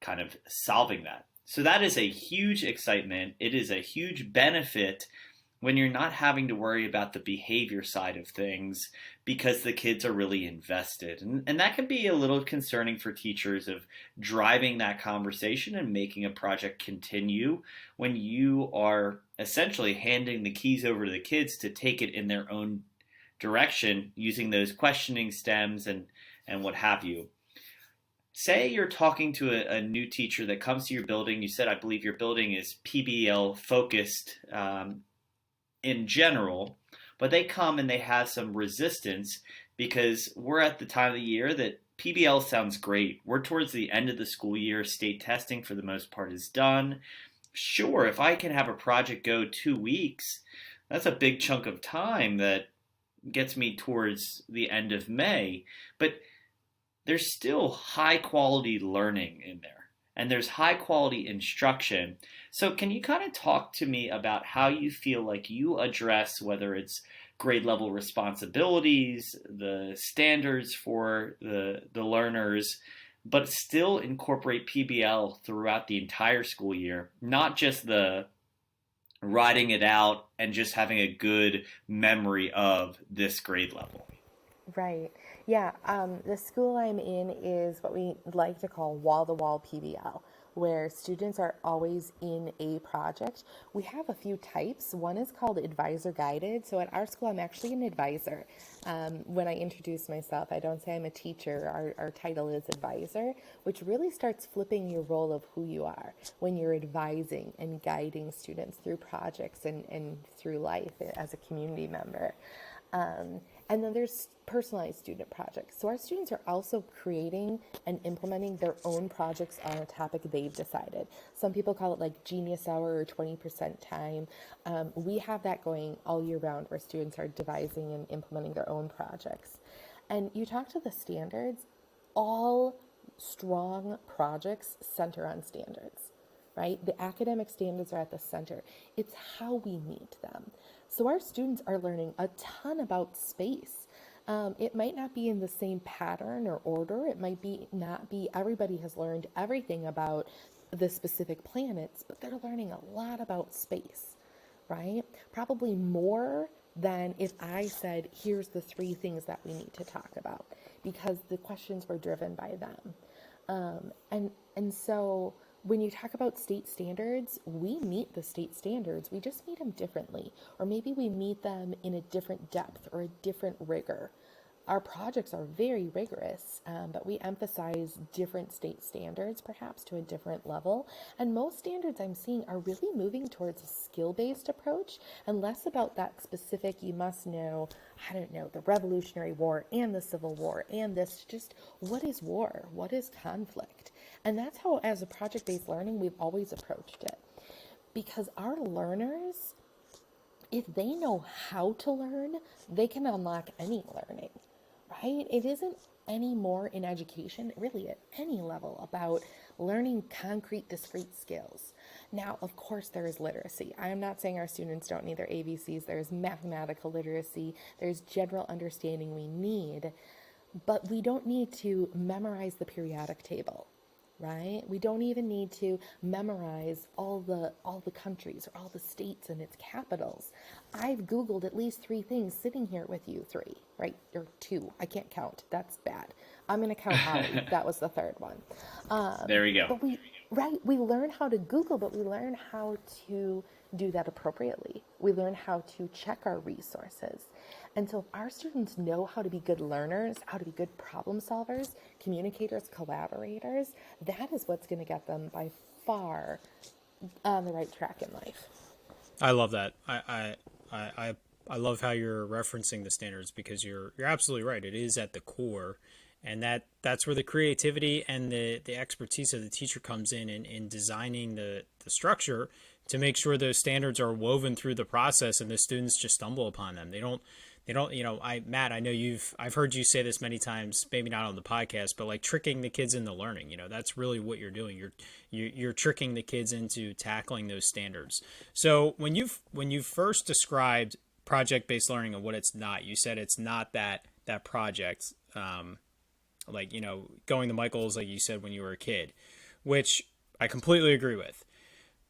kind of solving that. So that is a huge excitement. It is a huge benefit when you're not having to worry about the behavior side of things because the kids are really invested. And that can be a little concerning for teachers of driving that conversation and making a project continue when you are essentially handing the keys over to the kids to take it in their own direction using those questioning stems and what have you. say you're talking to a new teacher that comes to your building. You said, I believe your building is PBL focused in general, but they come and they have some resistance because we're at the time of the year that PBL sounds great. We're towards the end of the school year. State testing, for the most part, is done. Sure, if I can have a project go 2 weeks, that's a big chunk of time that gets me towards the end of May. But there's still high quality learning in there, and there's high quality instruction. So can you kind of talk to me about how you feel like you address whether it's grade level responsibilities, the standards for the learners, but still incorporate PBL throughout the entire school year, not just the riding it out and just having a good memory of this grade level? Right. Yeah. The school I'm in is what we like to call wall-to-wall PBL, where students are always in a project. We have a few types. One is called advisor guided. So at our school, I'm actually an advisor. When I introduce myself, I don't say I'm a teacher. Our title is advisor, which really starts flipping your role of who you are when you're advising and guiding students through projects and through life as a community member. And then there's personalized student projects. So our students are also creating and implementing their own projects on a topic they've decided. Some people call it like Genius Hour or 20% time. We have that going all year round where students are devising and implementing their own projects. And you talk to the standards, all strong projects center on standards, right? The academic standards are at the center. It's how we meet them. So our students are learning a ton about space. It might not be in the same pattern or order. It might not be everybody has learned everything about the specific planets, but they're learning a lot about space, right? Probably more than if I said, here's the 3 things that we need to talk about, because the questions were driven by them. And so when you talk about state standards, we meet the state standards. We just meet them differently, or maybe we meet them in a different depth or a different rigor. Our projects are very rigorous, but we emphasize different state standards, perhaps to a different level. And most standards I'm seeing are really moving towards a skill-based approach and less about that specific, you must know, I don't know, the Revolutionary War and the Civil War and this, just what is war? What is conflict? And that's how, as a project-based learning, we've always approached it. Because our learners, if they know how to learn, they can unlock any learning, right? It isn't anymore in education, really at any level, about learning concrete, discrete skills. Now, of course, there is literacy. I am not saying our students don't need their ABCs. There's mathematical literacy. There's general understanding we need, but we don't need to memorize the periodic table. Right? We don't even need to memorize all the countries or all the states and its capitals. I've Googled at least 3 things sitting here with you, 3, right? Or 2. I can't count. That's bad. I'm going to count Ollie. That was the 3rd one. There we go. But we learn how to Google, but we learn how to do that appropriately. We learn how to check our resources. And so if our students know how to be good learners, how to be good problem solvers, communicators, collaborators, that is what's going to get them by far on the right track in life. I love that. I love how you're referencing the standards, because you're absolutely right. It is at the core, and that's where the creativity and the expertise of the teacher comes in designing the structure to make sure those standards are woven through the process and the students just stumble upon them. They don't, Matt, I know I've heard you say this many times, maybe not on the podcast, but like tricking the kids into learning, that's really what you're doing. You're tricking the kids into tackling those standards. So when you first described project-based learning and what it's not, you said it's not that project, going to Michael's, like you said, when you were a kid, which I completely agree with.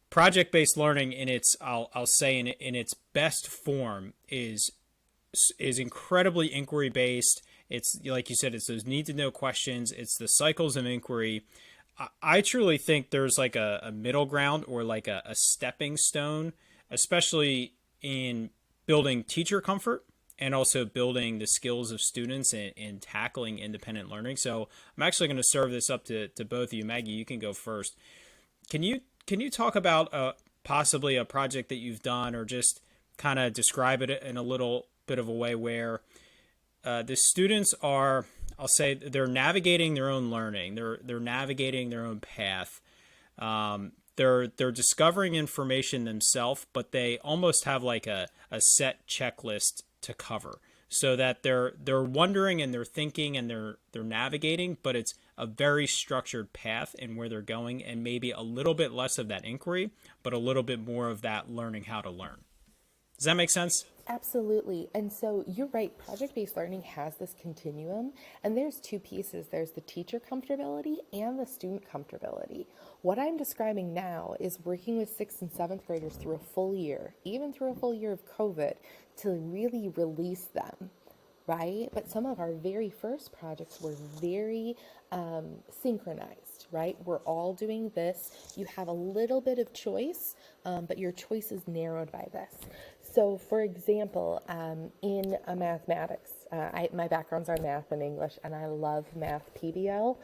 Project-based learning in its, I'll say in its best form is incredibly inquiry-based. It's like you said, it's those need-to-know questions. It's the cycles of inquiry. I truly think there's like a middle ground, or like a stepping stone, especially in building teacher comfort and also building the skills of students in tackling independent learning. So I'm actually going to serve this up to both of you. Maggie, you can go first. Can you talk about possibly a project that you've done, or just kind of describe it in a little bit of a way where the students are, I'll say, they're navigating their own learning, they're navigating their own path, they're discovering information themselves, but they almost have like a set checklist to cover, so that they're wondering and they're thinking and they're navigating, but it's a very structured path in where they're going, and maybe a little bit less of that inquiry, but a little bit more of that learning how to learn. Does that make sense? Absolutely. And so you're right, project-based learning has this continuum, and there's two pieces. There's the teacher comfortability and the student comfortability. What I'm describing now is working with 6th and 7th graders through a full year, even through a full year of COVID, to really release them, right? But some of our very first projects were very synchronized, right? We're all doing this. You have a little bit of choice, but your choice is narrowed by this. So, for example, in mathematics, my backgrounds are math and English, and I love math PBL.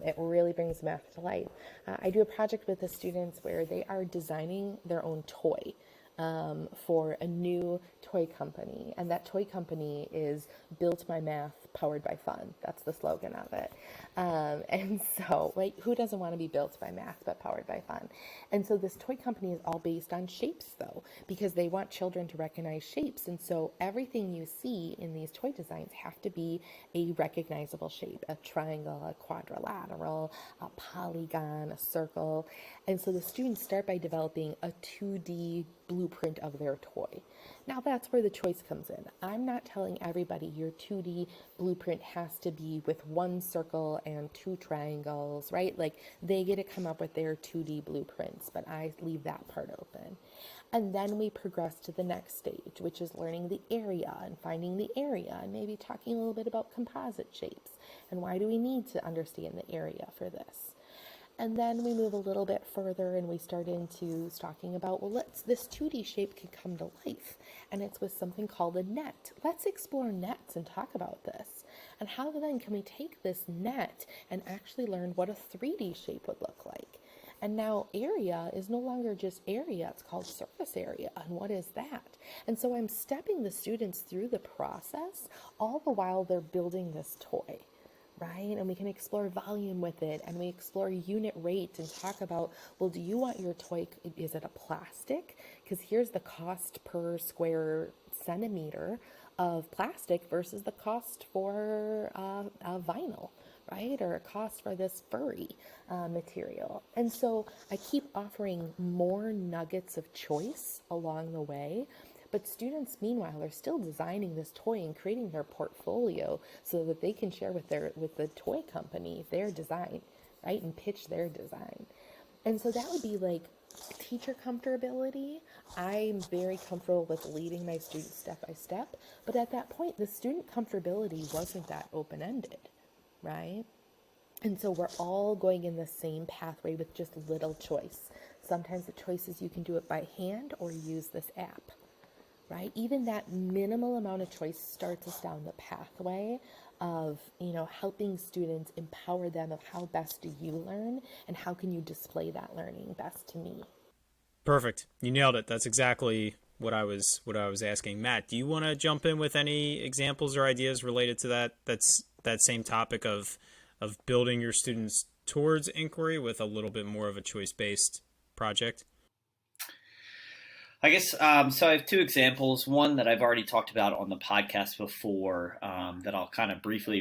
It really brings math to life. I do a project with the students where they are designing their own toy for a new toy company, and that toy company is Built by Math, Powered by Fun. That's the slogan of it. And so, right, who doesn't want to be built by math but powered by fun? And so this toy company is all based on shapes, though, because they want children to recognize shapes. And so everything you see in these toy designs have to be a recognizable shape: a triangle, a quadrilateral, a polygon, a circle. And so the students start by developing a 2D blueprint of their toy. Now that's where the choice comes in. I'm not telling everybody your 2D blueprint has to be with one circle and 2 triangles, right? Like, they get to come up with their 2D blueprints, but I leave that part open. And then we progress to the next stage, which is learning the area and finding the area, and maybe talking a little bit about composite shapes and why do we need to understand the area for this. And then we move a little bit further and we start into talking about, well, this 2D shape can come to life, and it's with something called a net. Let's explore nets and talk about this. And how then can we take this net and actually learn what a 3D shape would look like? And now area is no longer just area, it's called surface area. And what is that? And so I'm stepping the students through the process, all the while they're building this toy. Right? And we can explore volume with it, and we explore unit rate and talk about, well, do you want your toy, is it a plastic? Because here's the cost per square centimeter of plastic versus the cost for vinyl, right? Or a cost for this furry material. And so I keep offering more nuggets of choice along the way. But students, meanwhile, are still designing this toy and creating their portfolio so that they can share with the toy company their design, right? And pitch their design. And so that would be like teacher comfortability. I'm very comfortable with leading my students step by step. But at that point, the student comfortability wasn't that open-ended, right? And so we're all going in the same pathway with just little choice. Sometimes the choice is you can do it by hand or use this app. Right? Even that minimal amount of choice starts us down the pathway of, helping students, empower them of how best do you learn and how can you display that learning best to me. Perfect. You nailed it. That's exactly what I was asking. Matt, do you want to jump in with any examples or ideas related to that? That's that same topic of building your students towards inquiry with a little bit more of a choice-based project. I guess, so I have 2 examples. One that I've already talked about on the podcast before, that I'll kind of briefly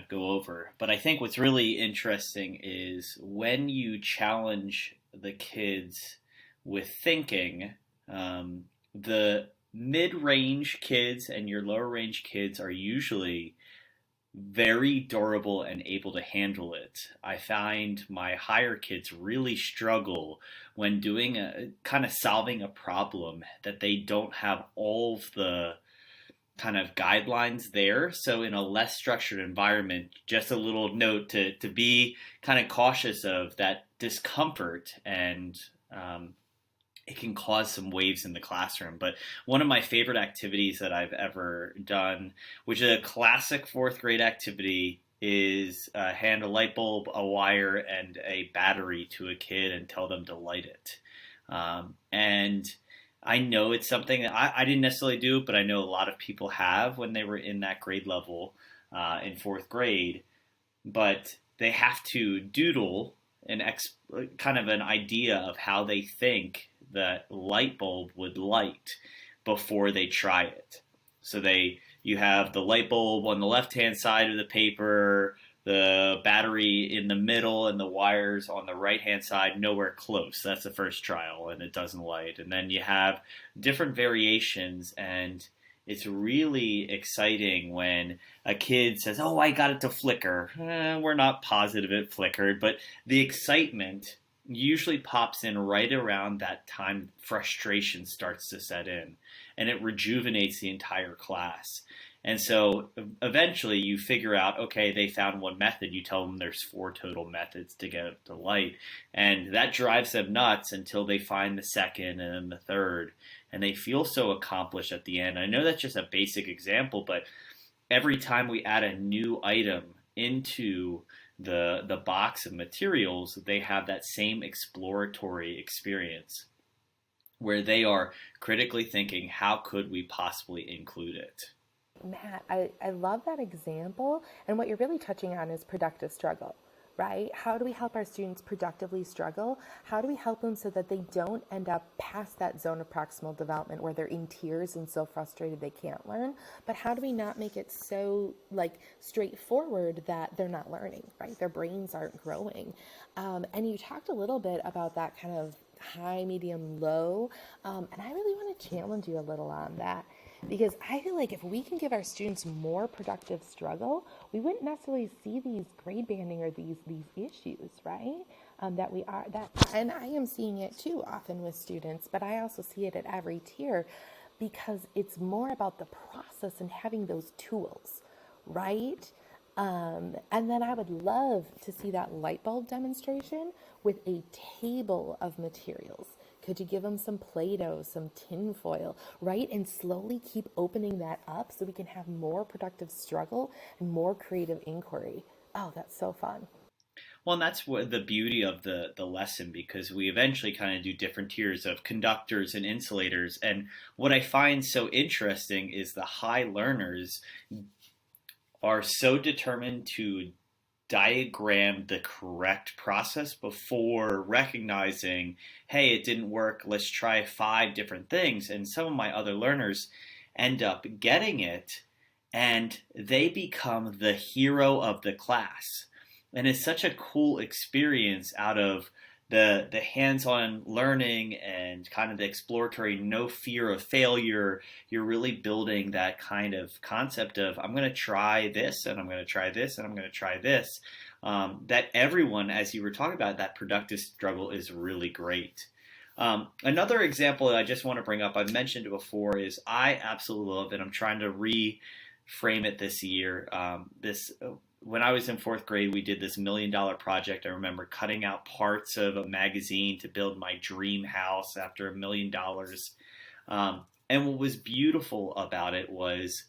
go over. But I think what's really interesting is when you challenge the kids with thinking, the mid-range kids and your lower range kids are usually very durable and able to handle it. I find my higher kids really struggle when doing solving a problem that they don't have all of the kind of guidelines there. So in a less structured environment, just a little note to be kind of cautious of that discomfort and it can cause some waves in the classroom. But one of my favorite activities that I've ever done, which is a classic fourth grade activity, is hand a light bulb, a wire, and a battery to a kid and tell them to light it. And I know it's something that I didn't necessarily do, but I know a lot of people have when they were in that grade level in fourth grade. But they have to doodle kind of an idea of how they think that light bulb would light before they try it. So you have the light bulb on the left-hand side of the paper, the battery in the middle, and the wires on the right-hand side, nowhere close. That's the first trial, and it doesn't light. And then you have different variations, and it's really exciting when a kid says, "Oh, I got it to flicker." We're not positive it flickered, but the excitement usually pops in right around that time frustration starts to set in, and it rejuvenates the entire class. And so eventually you figure out, okay, they found one method. You tell them there's 4 total methods to get it to light. And that drives them nuts until they find the second and then the third. And they feel so accomplished at the end. I know that's just a basic example, but every time we add a new item into the box of materials, they have that same exploratory experience where they are critically thinking, how could we possibly include it? Matt, I love that example. And what you're really touching on is productive struggle, right? How do we help our students productively struggle? How do we help them so that they don't end up past that zone of proximal development where they're in tears and so frustrated they can't learn? But how do we not make it so straightforward that they're not learning, right? Their brains aren't growing. And you talked a little bit about that kind of high, medium, low. And I really want to challenge you a little on that. Because I feel like if we can give our students more productive struggle, we wouldn't necessarily see these grade banding or these issues, right? And I am seeing it too often with students, but I also see it at every tier because it's more about the process and having those tools, right? And then I would love to see that light bulb demonstration with a table of materials. Could you give them some Play-Doh, some tin foil, right? And slowly keep opening that up so we can have more productive struggle and more creative inquiry. Oh, that's so fun. Well, and that's what the beauty of the lesson, because we eventually kind of do different tiers of conductors and insulators. And what I find so interesting is the high learners are so determined to diagram the correct process before recognizing, hey, it didn't work, let's try 5 different things. And some of my other learners end up getting it and they become the hero of the class. And it's such a cool experience out of the hands-on learning and kind of the exploratory, no fear of failure. You're really building that kind of concept of, I'm going to try this and I'm going to try this and I'm going to try this. That everyone, as you were talking about, that productive struggle is really great. Another example that I just want to bring up, I've mentioned it before, is I absolutely love it. I'm trying to reframe it this year. When I was in 4th grade, we did this $1 million project. I remember cutting out parts of a magazine to build my dream house after $1 million. And what was beautiful about it was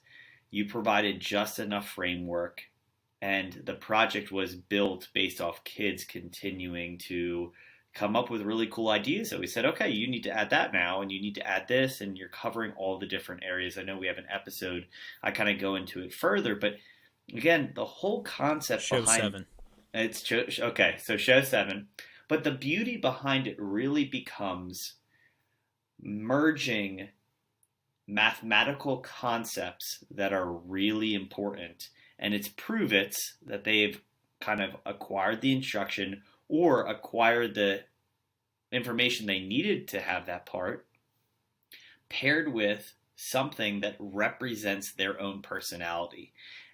you provided just enough framework, and the project was built based off kids continuing to come up with really cool ideas. So we said, okay, you need to add that now, and you need to add this, and you're covering all the different areas. I know we have an episode, I kind of go into it further, but again, the whole concept Show behind 7. Okay, so show 7. But the beauty behind it really becomes merging mathematical concepts that are really important, and it's prove-its that they've kind of acquired the instruction or acquired the information they needed to have that part, paired with something that represents their own personality.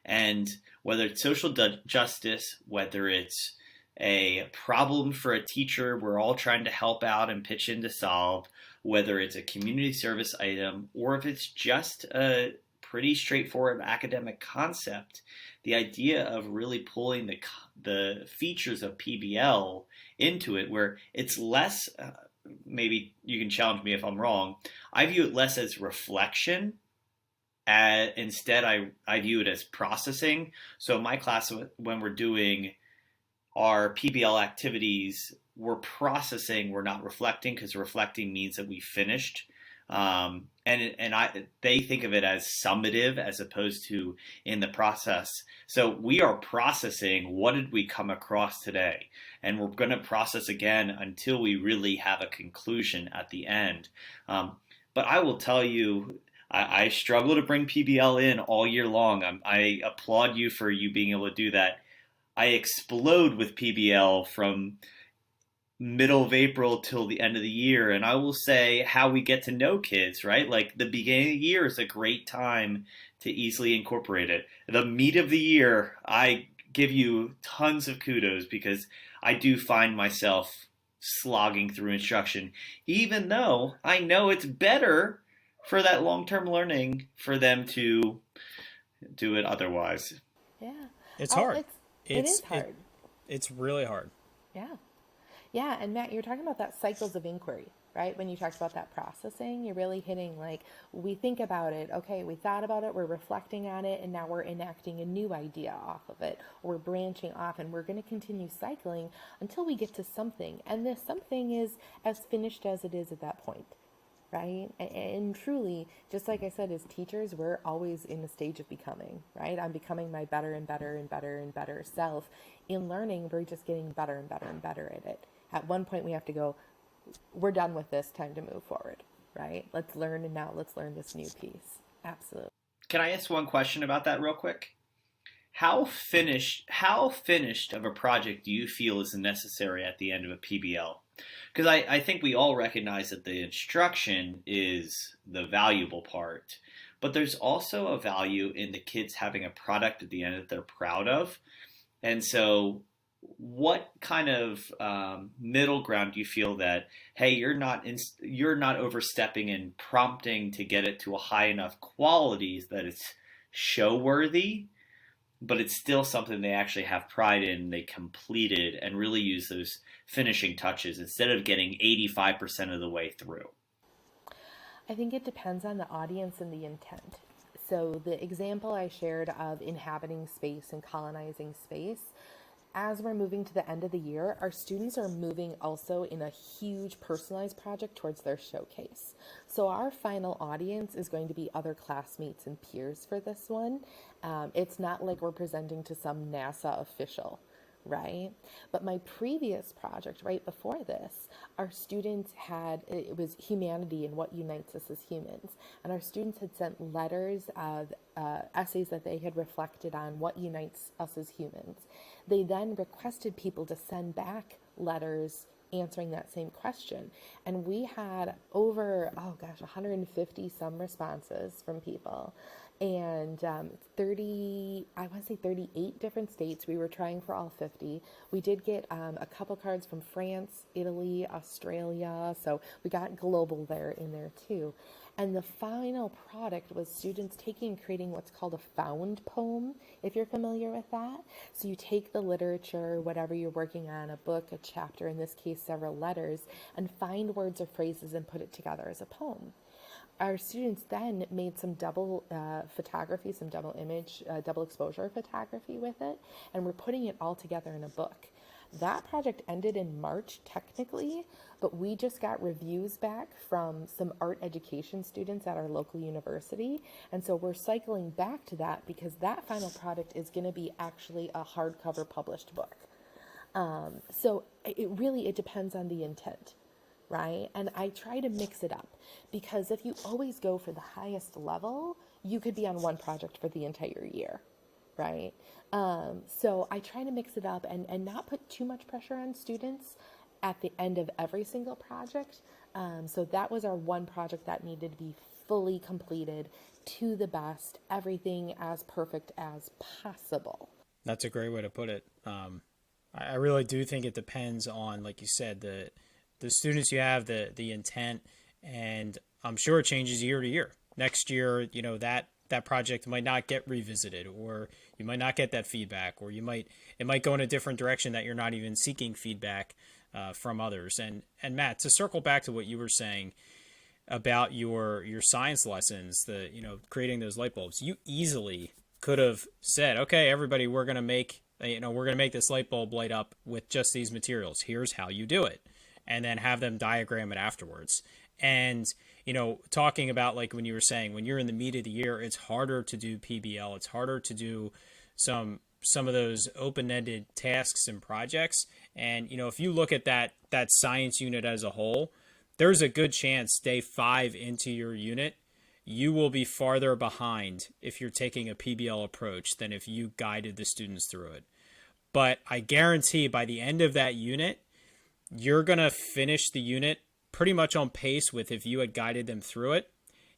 And whether it's social justice, whether it's a problem for a teacher we're all trying to help out and pitch in to solve, whether it's a community service item, or if it's just a pretty straightforward academic concept, the idea of really pulling the features of PBL into it, where it's less maybe you can challenge me if I'm wrong. I view it less as reflection. Instead, I view it as processing. So in my class, when we're doing our PBL activities, we're processing, we're not reflecting, because reflecting means that we finished. They think of it as summative as opposed to in the process. So we are processing, what did we come across today? And we're going to process again until we really have a conclusion at the end. But I will tell you, I struggle to bring PBL in all year long. I applaud you for you being able to do that. I explode with PBL from middle of April till the end of the year. And I will say how we get to know kids, right? Like the beginning of the year is a great time to easily incorporate it. The meat of the year, I give you tons of kudos because I do find myself slogging through instruction, even though I know it's better for that long-term learning for them to do it otherwise. Yeah. It's hard. It is hard. It's really hard. Yeah. Yeah. And Matt, you're talking about that cycles of inquiry, right? When you talked about that processing, you're really hitting like, we think about it. Okay, we thought about it, we're reflecting on it, and now we're enacting a new idea off of it. Or we're branching off, and we're going to continue cycling until we get to something. And this something is as finished as it is at that point. Right? And truly, just like I said, as teachers, we're always in the stage of becoming, right? I'm becoming my better and better and better and better self. In learning, we're just getting better and better and better at it. At one point, we have to go, we're done with this, time to move forward, right? Let's learn, and now let's learn this new piece. Absolutely. Can I ask one question about that real quick? How finished of a project do you feel is necessary at the end of a PBL? Because I think we all recognize that the instruction is the valuable part, but there's also a value in the kids having a product at the end that they're proud of. And so what kind of middle ground do you feel that, hey, you're not overstepping and prompting to get it to a high enough quality that it's show worthy, but it's still something they actually have pride in, they completed, and really use those finishing touches instead of getting 85% of the way through? I think it depends on the audience and the intent. So the example I shared of inhabiting space and colonizing space, as we're moving to the end of the year, our students are moving also in a huge personalized project towards their showcase. So our final audience is going to be other classmates and peers for this one. It's not like we're presenting to some NASA official, right? But my previous project right before this, our students it was humanity and what unites us as humans. And our students had sent letters of essays that they had reflected on what unites us as humans. They then requested people to send back letters answering that same question. And we had over, 150 some responses from people. And 38 different states. We were trying for all 50. We did get a couple cards from France, Italy, Australia. So we got global in there too. And the final product was students taking and creating what's called a found poem, if you're familiar with that. So you take the literature, whatever you're working on, a book, a chapter, in this case, several letters, and find words or phrases and put it together as a poem. Our students then made some double photography, some double image, double exposure photography with it, and we're putting it all together in a book. That project ended in March technically, but we just got reviews back from some art education students at our local university, and so we're cycling back to that because that final product is going to be actually a hardcover published book. So it depends on the intent. Right? And I try to mix it up because if you always go for the highest level, you could be on one project for the entire year, right? So I try to mix it up and not put too much pressure on students at the end of every single project. So that was our one project that needed to be fully completed to the best, everything as perfect as possible. That's a great way to put it. I really do think it depends on, like you said, the students you have, the intent, and I'm sure it changes year to year. Next year, that project might not get revisited, or you might not get that feedback, or it might go in a different direction that you're not even seeking feedback. from others. And Matt, to circle back to what you were saying about your science lessons, the creating those light bulbs, you easily could have said, okay, everybody, we're going to make this light bulb light up with just these materials. Here's how you do it, and then have them diagram it afterwards. And talking about, like, when you were saying, when you're in the meat of the year, it's harder to do PBL. It's harder to do some of those open-ended tasks and projects. And if you look at that science unit as a whole, there's a good chance day 5 into your unit, you will be farther behind if you're taking a PBL approach than if you guided the students through it. But I guarantee by the end of that unit, you're going to finish the unit pretty much on pace with if you had guided them through it.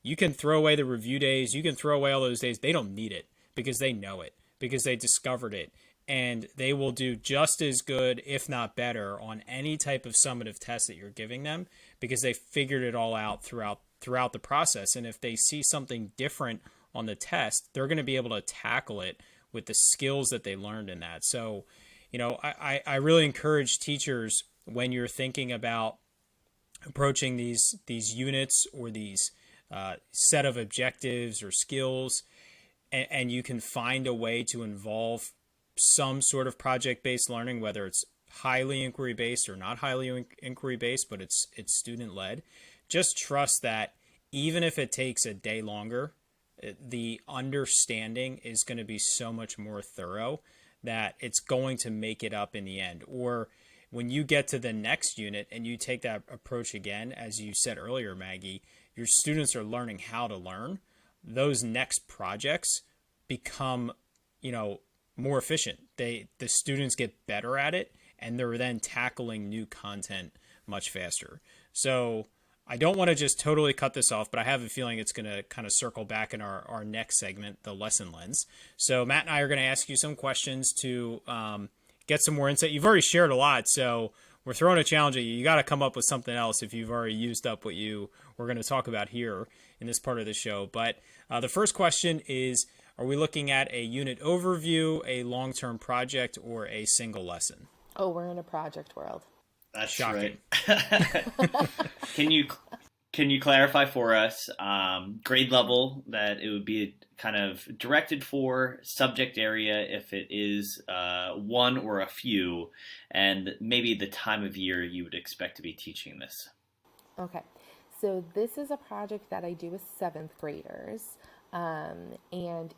You can throw away the review days. You can throw away all those days. They don't need it because they know it, because they discovered it. And they will do just as good, if not better, on any type of summative test that you're giving them, because they figured it all out throughout the process. And if they see something different on the test, they're going to be able to tackle it with the skills that they learned in that. So, I really encourage teachers, when you're thinking about approaching these units or these set of objectives or skills, and you can find a way to involve some sort of project-based learning, whether it's highly inquiry-based or not highly inquiry-based, but it's student-led. Just trust that even if it takes a day longer, the understanding is going to be so much more thorough that it's going to make it up in the end. Or when you get to the next unit and you take that approach again, as you said earlier, Maggie, your students are learning how to learn. Those next projects become, more efficient. The students get better at it, and they're then tackling new content much faster. So I don't want to just totally cut this off, but I have a feeling it's going to kind of circle back in our next segment, the lesson lens. So Matt and I are going to ask you some questions to get some more insight. You've already shared a lot, so we're throwing a challenge at you. You got to come up with something else if you've already used up what you were going to talk about here in this part of the show. But the first question is, are we looking at a unit overview, a long-term project, or a single lesson? Oh, we're in a project world. That's shocking. Right. Can you clarify for us grade level that it would be kind of directed for, subject area if it is one or a few, and maybe the time of year you would expect to be teaching this? Okay, so this is a project that I do with 7th graders, and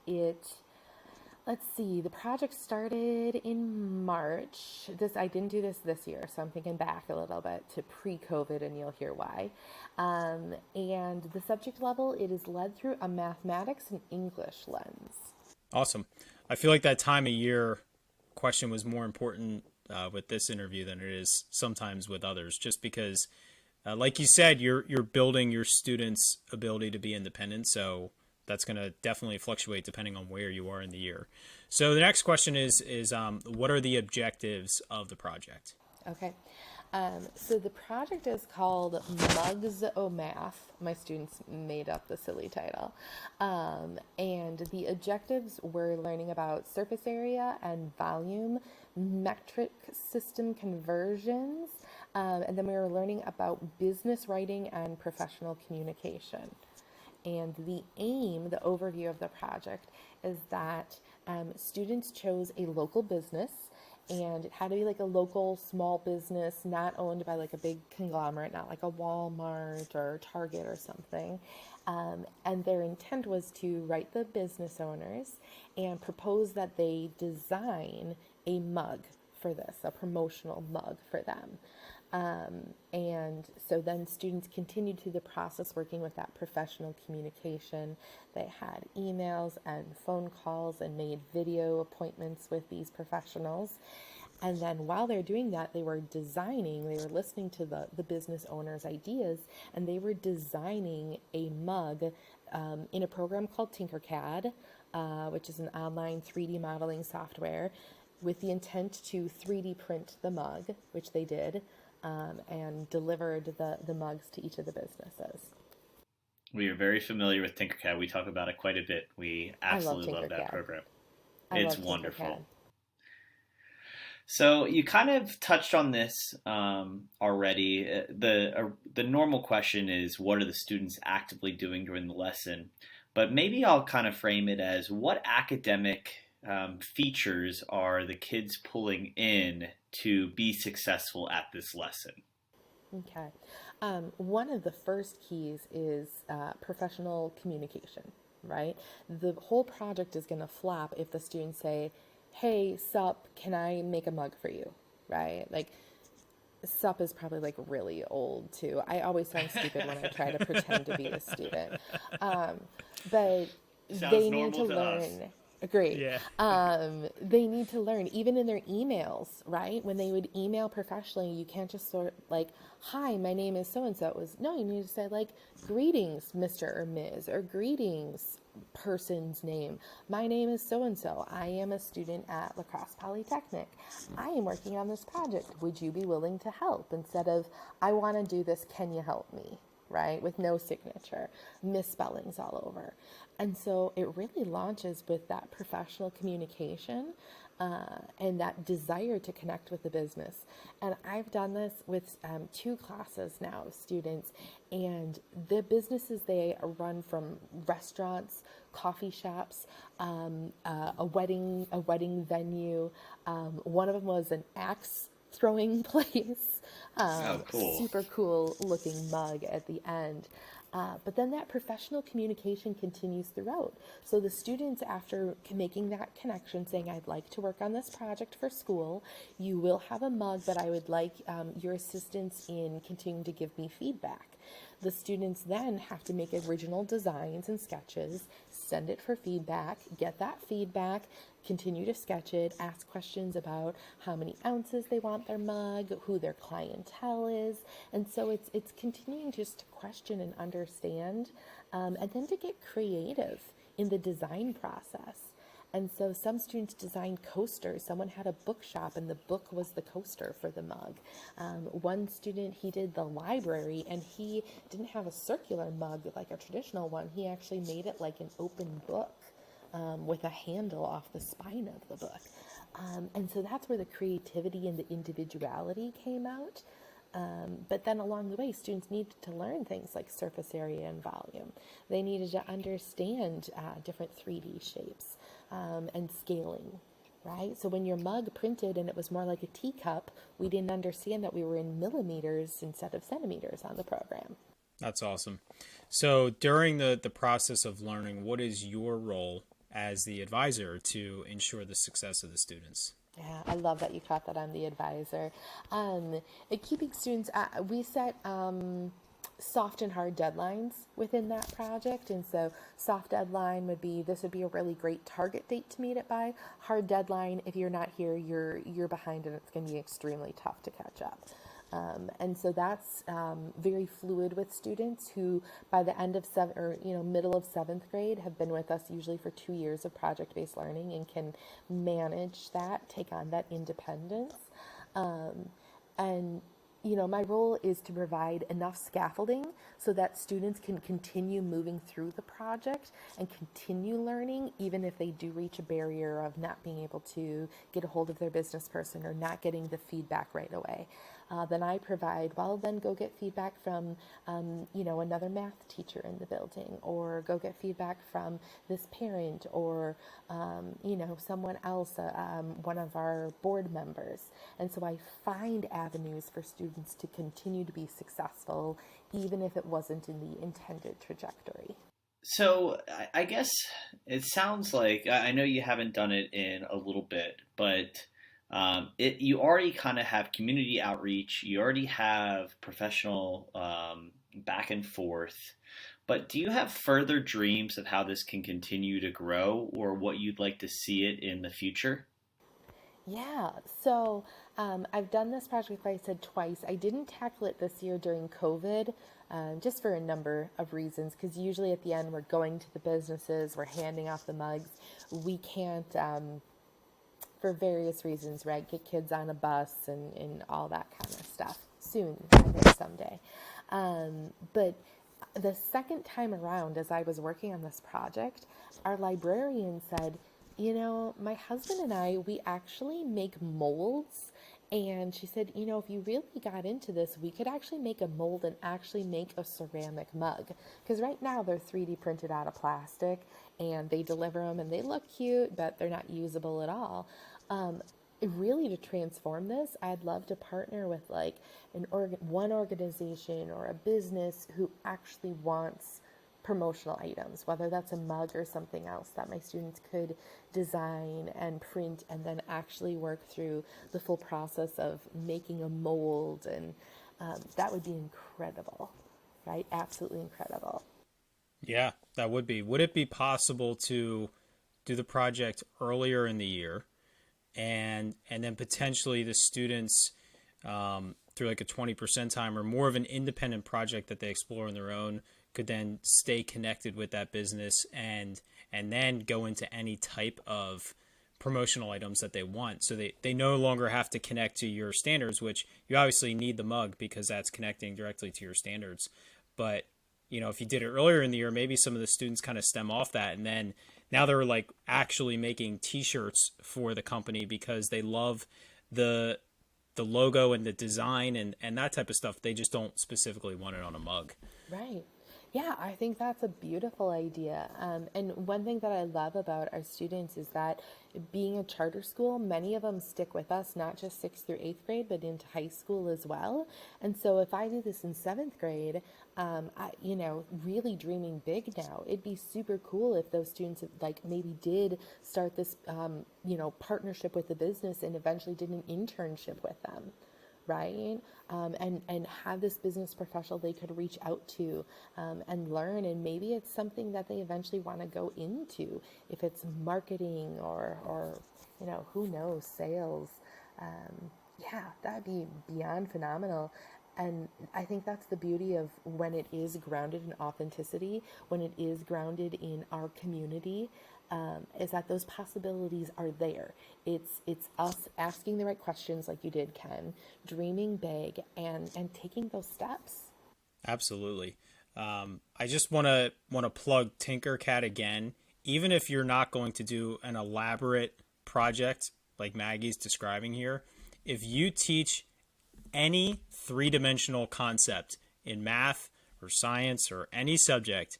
let's see, the project started in March. I didn't do this year, so I'm thinking back a little bit to pre-COVID, and you'll hear why. And the subject level, it is led through a mathematics and English lens. Awesome. I feel like that time of year question was more important with this interview than it is sometimes with others, just because, like you said, you're building your students' ability to be independent. So that's going to definitely fluctuate depending on where you are in the year. So the next question is what are the objectives of the project? Okay. So the project is called Mugs O Math. My students made up the silly title. And the objectives were learning about surface area and volume, metric system conversions, and then we were learning about business writing and professional communication. And the aim, the overview of the project, is that students chose a local business, and it had to be like a local small business, not owned by like a big conglomerate, not like a Walmart or Target or something. And their intent was to write the business owners and propose that they design a mug for this, a promotional mug for them. And so then students continued through the process working with that professional communication. They had emails and phone calls and made video appointments with these professionals. And then while they're doing that, they were listening to the business owner's ideas, and they were designing a mug in a program called Tinkercad, which is an online 3D modeling software, with the intent to 3D print the mug, which they did. And delivered the mugs to each of the businesses. We are very familiar with Tinkercad. We talk about it quite a bit. We absolutely love that program. It's wonderful. So you kind of touched on this already. The normal question is, what are the students actively doing during the lesson? But maybe I'll kind of frame it as, what academic features are the kids pulling in to be successful at this lesson? Okay. One of the first keys is professional communication, right? The whole project is going to flop if the students say, hey, sup, can I make a mug for you, right? Like, sup is probably like really old too. I always sound stupid when I try to pretend to be a student. But Sounds they need to normal to us. learn. Great. Yeah. They need to learn, even in their emails, right? When they would email professionally, you can't just sort of like, hi, my name is so and so. It was, no, you need to say like, greetings, Mr. or Ms., or greetings, person's name. My name is so and so. I am a student at La Crosse Polytechnic. I am working on this project. Would you be willing to help? Instead of, I want to do this, can you help me? Right? With no signature, misspellings all over. And so it really launches with that professional communication and that desire to connect with the business. And I've done this with 2 classes now of students, and the businesses they run, from restaurants, coffee shops, a wedding venue. One of them was an axe throwing place. Oh, cool. Super cool looking mug at the end. But then that professional communication continues throughout. So the students, after making that connection, saying, I'd like to work on this project for school, you will have a mug, but I would like your assistance in continuing to give me feedback. The students then have to make original designs and sketches, send it for feedback, get that feedback, continue to sketch it, ask questions about how many ounces they want their mug, who their clientele is. And so it's continuing just to question and understand, and then to get creative in the design process. And so some students designed coasters. Someone had a bookshop and the book was the coaster for the mug. One student, he did the library, and he didn't have a circular mug like a traditional one. He actually made it like an open book with a handle off the spine of the book. And so that's where the creativity and the individuality came out. But then along the way, students needed to learn things like surface area and volume. They needed to understand different 3D shapes and scaling, right? So when your mug printed and it was more like a teacup, we didn't understand that we were in millimeters instead of centimeters on the program. That's awesome. So during the process of learning, what is your role as the advisor to ensure the success of the students? Yeah, I love that you caught that I'm the advisor. Keeping students, we set soft and hard deadlines within that project. And so soft deadline would be, this would be a really great target date to meet it by. Hard deadline, if you're not here, you're behind and it's going to be extremely tough to catch up. And so that's very fluid with students who, by the end of middle of 7th grade, have been with us usually for 2 years of project-based learning and can manage that, take on that independence. And my role is to provide enough scaffolding so that students can continue moving through the project and continue learning, even if they do reach a barrier of not being able to get a hold of their business person or not getting the feedback right away. Then I provide, then go get feedback from, another math teacher in the building, or go get feedback from this parent, or, someone else, one of our board members. And so I find avenues for students to continue to be successful, even if it wasn't in the intended trajectory. So I guess it sounds like, I know you haven't done it in a little bit, but you already kind of have community outreach, you already have professional back and forth, but do you have further dreams of how this can continue to grow, or what you'd like to see it in the future? Yeah, so I've done this project, like I said, twice. I didn't tackle it this year during COVID, just for a number of reasons, because usually at the end we're going to the businesses, we're handing off the mugs. We can't, for various reasons, right, get kids on a bus and all that kind of stuff. Soon, I think someday. But the second time around, as I was working on this project, our librarian said, My husband and I, we actually make molds. And she said, if you really got into this, we could actually make a mold and actually make a ceramic mug. Because right now they're 3D printed out of plastic and they deliver them and they look cute, but they're not usable at all. Really, to transform this, I'd love to partner with like one organization or a business who actually wants promotional items, whether that's a mug or something else that my students could design and print and then actually work through the full process of making a mold. And that would be incredible, right? Absolutely incredible. Yeah, that would be. Would it be possible to do the project earlier in the year, and then potentially the students, through like a 20% time or more of an independent project that they explore on their own, could then stay connected with that business and then go into any type of promotional items that they want. So they no longer have to connect to your standards, which you obviously need the mug because that's connecting directly to your standards. But, if you did it earlier in the year, maybe some of the students kind of stem off that. And then now they're like actually making t-shirts for the company because they love the logo and the design and that type of stuff. They just don't specifically want it on a mug. Right. Yeah, I think that's a beautiful idea. And one thing that I love about our students is that being a charter school, many of them stick with us, not just 6th through 8th grade, but into high school as well. And so if I do this in 7th grade, really dreaming big now, it'd be super cool if those students like maybe did start this, partnership with the business and eventually did an internship with them. Right? And have this business professional they could reach out to and learn. And maybe it's something that they eventually want to go into, if it's marketing or who knows, sales. That'd be beyond phenomenal. And I think that's the beauty of when it is grounded in authenticity, when it is grounded in our community, is that those possibilities are there. It's us asking the right questions like you did, Ken, dreaming big and taking those steps. Absolutely. I just want to plug Tinkercad again. Even if you're not going to do an elaborate project like Maggie's describing here, if you teach any three-dimensional concept in math or science or any subject,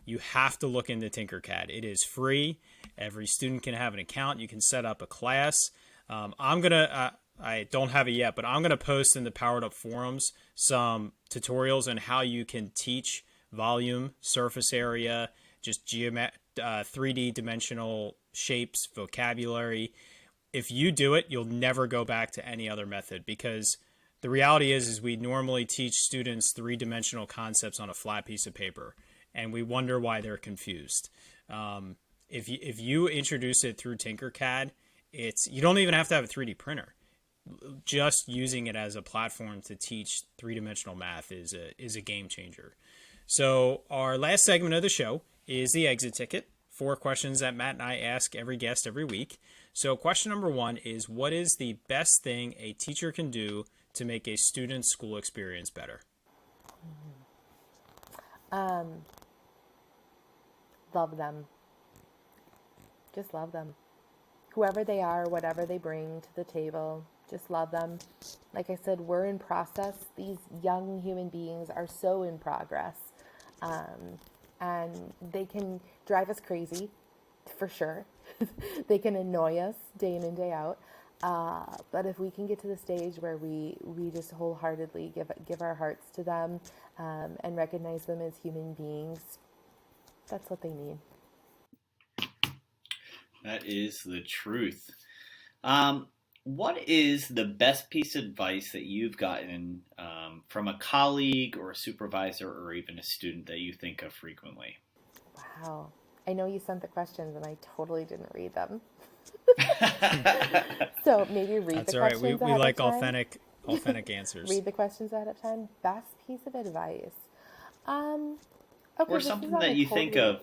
you have to look into Tinkercad. It is free. Every student can have an account. You can set up a class. I don't have it yet, but I'm going to post in the Powered Up forums some tutorials on how you can teach volume, surface area, just 3D dimensional shapes, vocabulary. If you do it, you'll never go back to any other method, because the reality is we normally teach students three-dimensional concepts on a flat piece of paper, and we wonder why they're confused. If you introduce it through Tinkercad, you don't even have to have a 3D printer. Just using it as a platform to teach three-dimensional math is a game changer. So our last segment of the show is the exit ticket. 4 questions that Matt and I ask every guest every week. So question number 1 is, what is the best thing a teacher can do to make a student's school experience better? Love them. Just love them. Whoever they are, whatever they bring to the table, just love them. Like I said, we're in process. These young human beings are so in progress. And they can drive us crazy, for sure. They can annoy us day in and day out. But if we can get to the stage where we just wholeheartedly give our hearts to them and recognize them as human beings, that's what they need. That is the truth. What is the best piece of advice that you've gotten from a colleague or a supervisor or even a student that you think of frequently? Wow. I know you sent the questions and I totally didn't read them. So maybe read That's the all right. questions We ahead like of time. authentic answers. Read the questions ahead of time. Best piece of advice. Okay, Or this is something on that a you think totally of,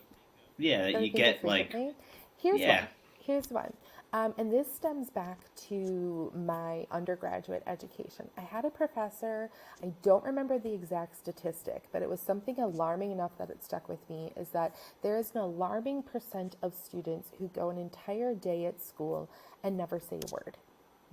that you think get of like, frequently. Here's yeah. one. Here's one. And this stems back to my undergraduate education. I had a professor, I don't remember the exact statistic, but it was something alarming enough that it stuck with me, is that there is an alarming percent of students who go an entire day at school and never say a word.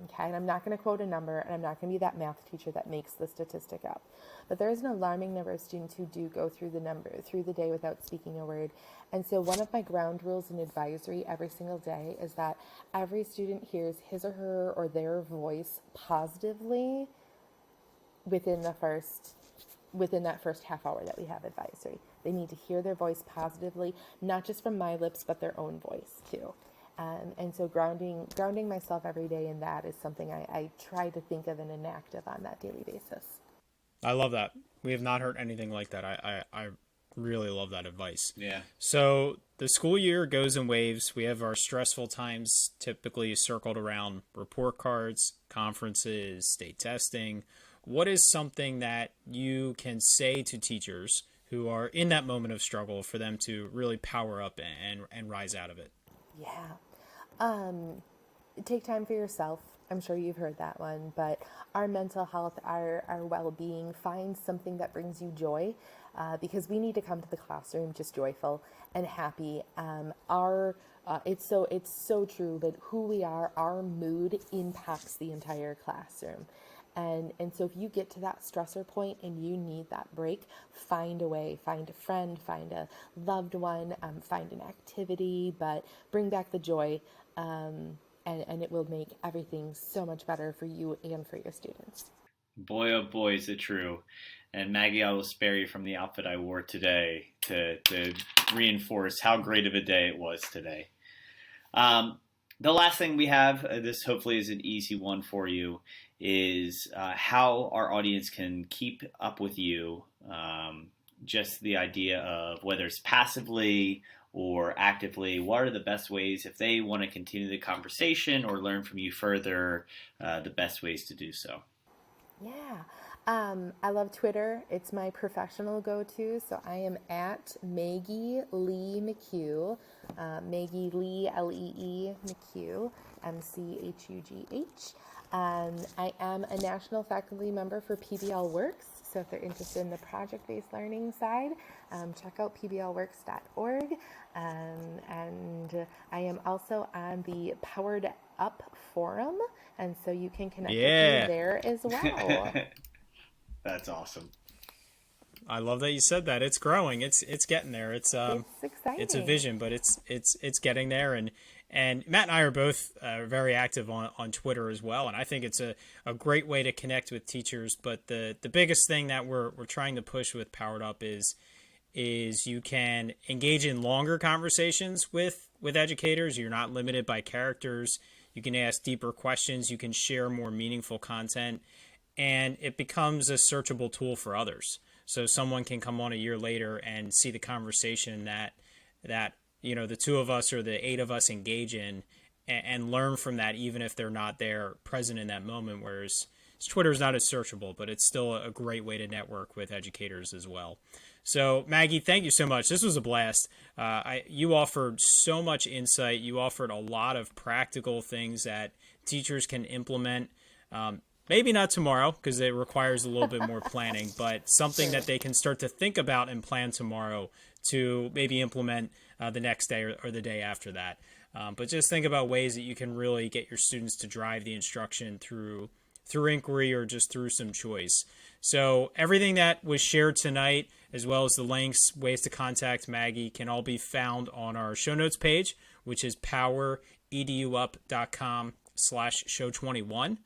Okay, and I'm not going to quote a number, and I'm not going to be that math teacher that makes the statistic up. But there is an alarming number of students who do go through the day without speaking a word. And so one of my ground rules in advisory every single day is that every student hears his or her or their voice positively within that first half hour that we have advisory. They need to hear their voice positively, not just from my lips, but their own voice too. And so grounding myself every day in that is something I try to think of and enact on that daily basis. I love that. We have not heard anything like that. I really love that advice. Yeah. So the school year goes in waves. We have our stressful times typically circled around report cards, conferences, state testing. What is something that you can say to teachers who are in that moment of struggle for them to really power up and rise out of it? Yeah. Take time for yourself. I'm sure you've heard that one, but our mental health, our well-being, find something that brings you joy, because we need to come to the classroom just joyful and happy. It's so true that who we are, our mood impacts the entire classroom. And so if you get to that stressor point and you need that break, find a way, find a friend, find a loved one, find an activity, but bring back the joy, and it will make everything so much better for you and for your students. Boy, oh boy, is it true. And Maggie, I will spare you from the outfit I wore today to reinforce how great of a day it was today. The last thing we have, this hopefully is an easy one for you, is how our audience can keep up with you. Just the idea of whether it's passively or actively, what are the best ways, if they want to continue the conversation or learn from you further, the best ways to do so? Yeah. I love Twitter. It's my professional go-to. So I am at Maggie Lee McHugh, Maggie Lee, Lee McHugh, MCHUGH. I am a national faculty member for PBL Works. So if they're interested in the project-based learning side, check out pblworks.org. And I am also on the Powered Up forum, and so you can connect with me there as well. That's awesome. I love that you said that. It's growing. It's getting there. It's exciting. It's a vision, but it's getting there. And Matt and I are both very active on Twitter as well. And I think it's a great way to connect with teachers. But the biggest thing that we're trying to push with Powered Up is you can engage in longer conversations with educators. You're not limited by characters. You can ask deeper questions. You can share more meaningful content. And it becomes a searchable tool for others. So someone can come on a year later and see the conversation that the two of us or the 8 of us engage in, and learn from that, even if they're not there present in that moment. Whereas Twitter is not as searchable, but it's still a great way to network with educators as well. So Maggie, thank you so much. This was a blast. You offered so much insight. You offered a lot of practical things that teachers can implement. Maybe not tomorrow, because it requires a little bit more planning, but something that they can start to think about and plan tomorrow to maybe implement the next day or the day after that. But just think about ways that you can really get your students to drive the instruction through inquiry or just through some choice. So everything that was shared tonight, as well as the links, ways to contact Maggie, can all be found on our show notes page, which is powereduup.com/show21.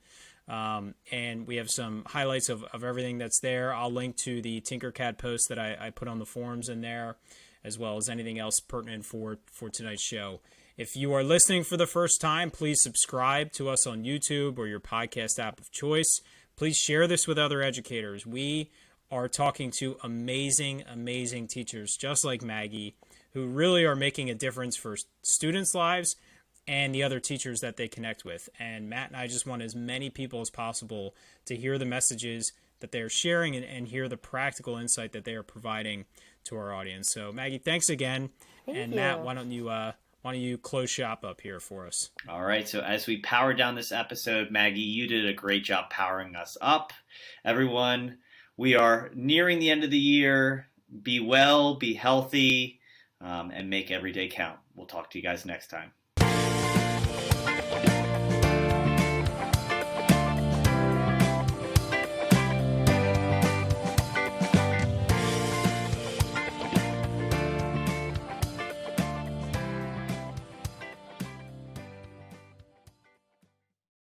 And we have some highlights of everything that's there. I'll link to the Tinkercad post that I put on the forums in there, as well as anything else pertinent for tonight's show. If you are listening for the first time, please subscribe to us on YouTube or your podcast app of choice. Please share this with other educators. We are talking to amazing, amazing teachers, just like Maggie, who really are making a difference for students' lives and the other teachers that they connect with. And Matt and I just want as many people as possible to hear the messages that they're sharing and hear the practical insight that they are providing to our audience. So Maggie, thanks again. Thank you. Matt, why don't why don't you close shop up here for us? All right. So as we power down this episode, Maggie, you did a great job powering us up. Everyone, we are nearing the end of the year. Be well, be healthy, and make every day count. We'll talk to you guys next time.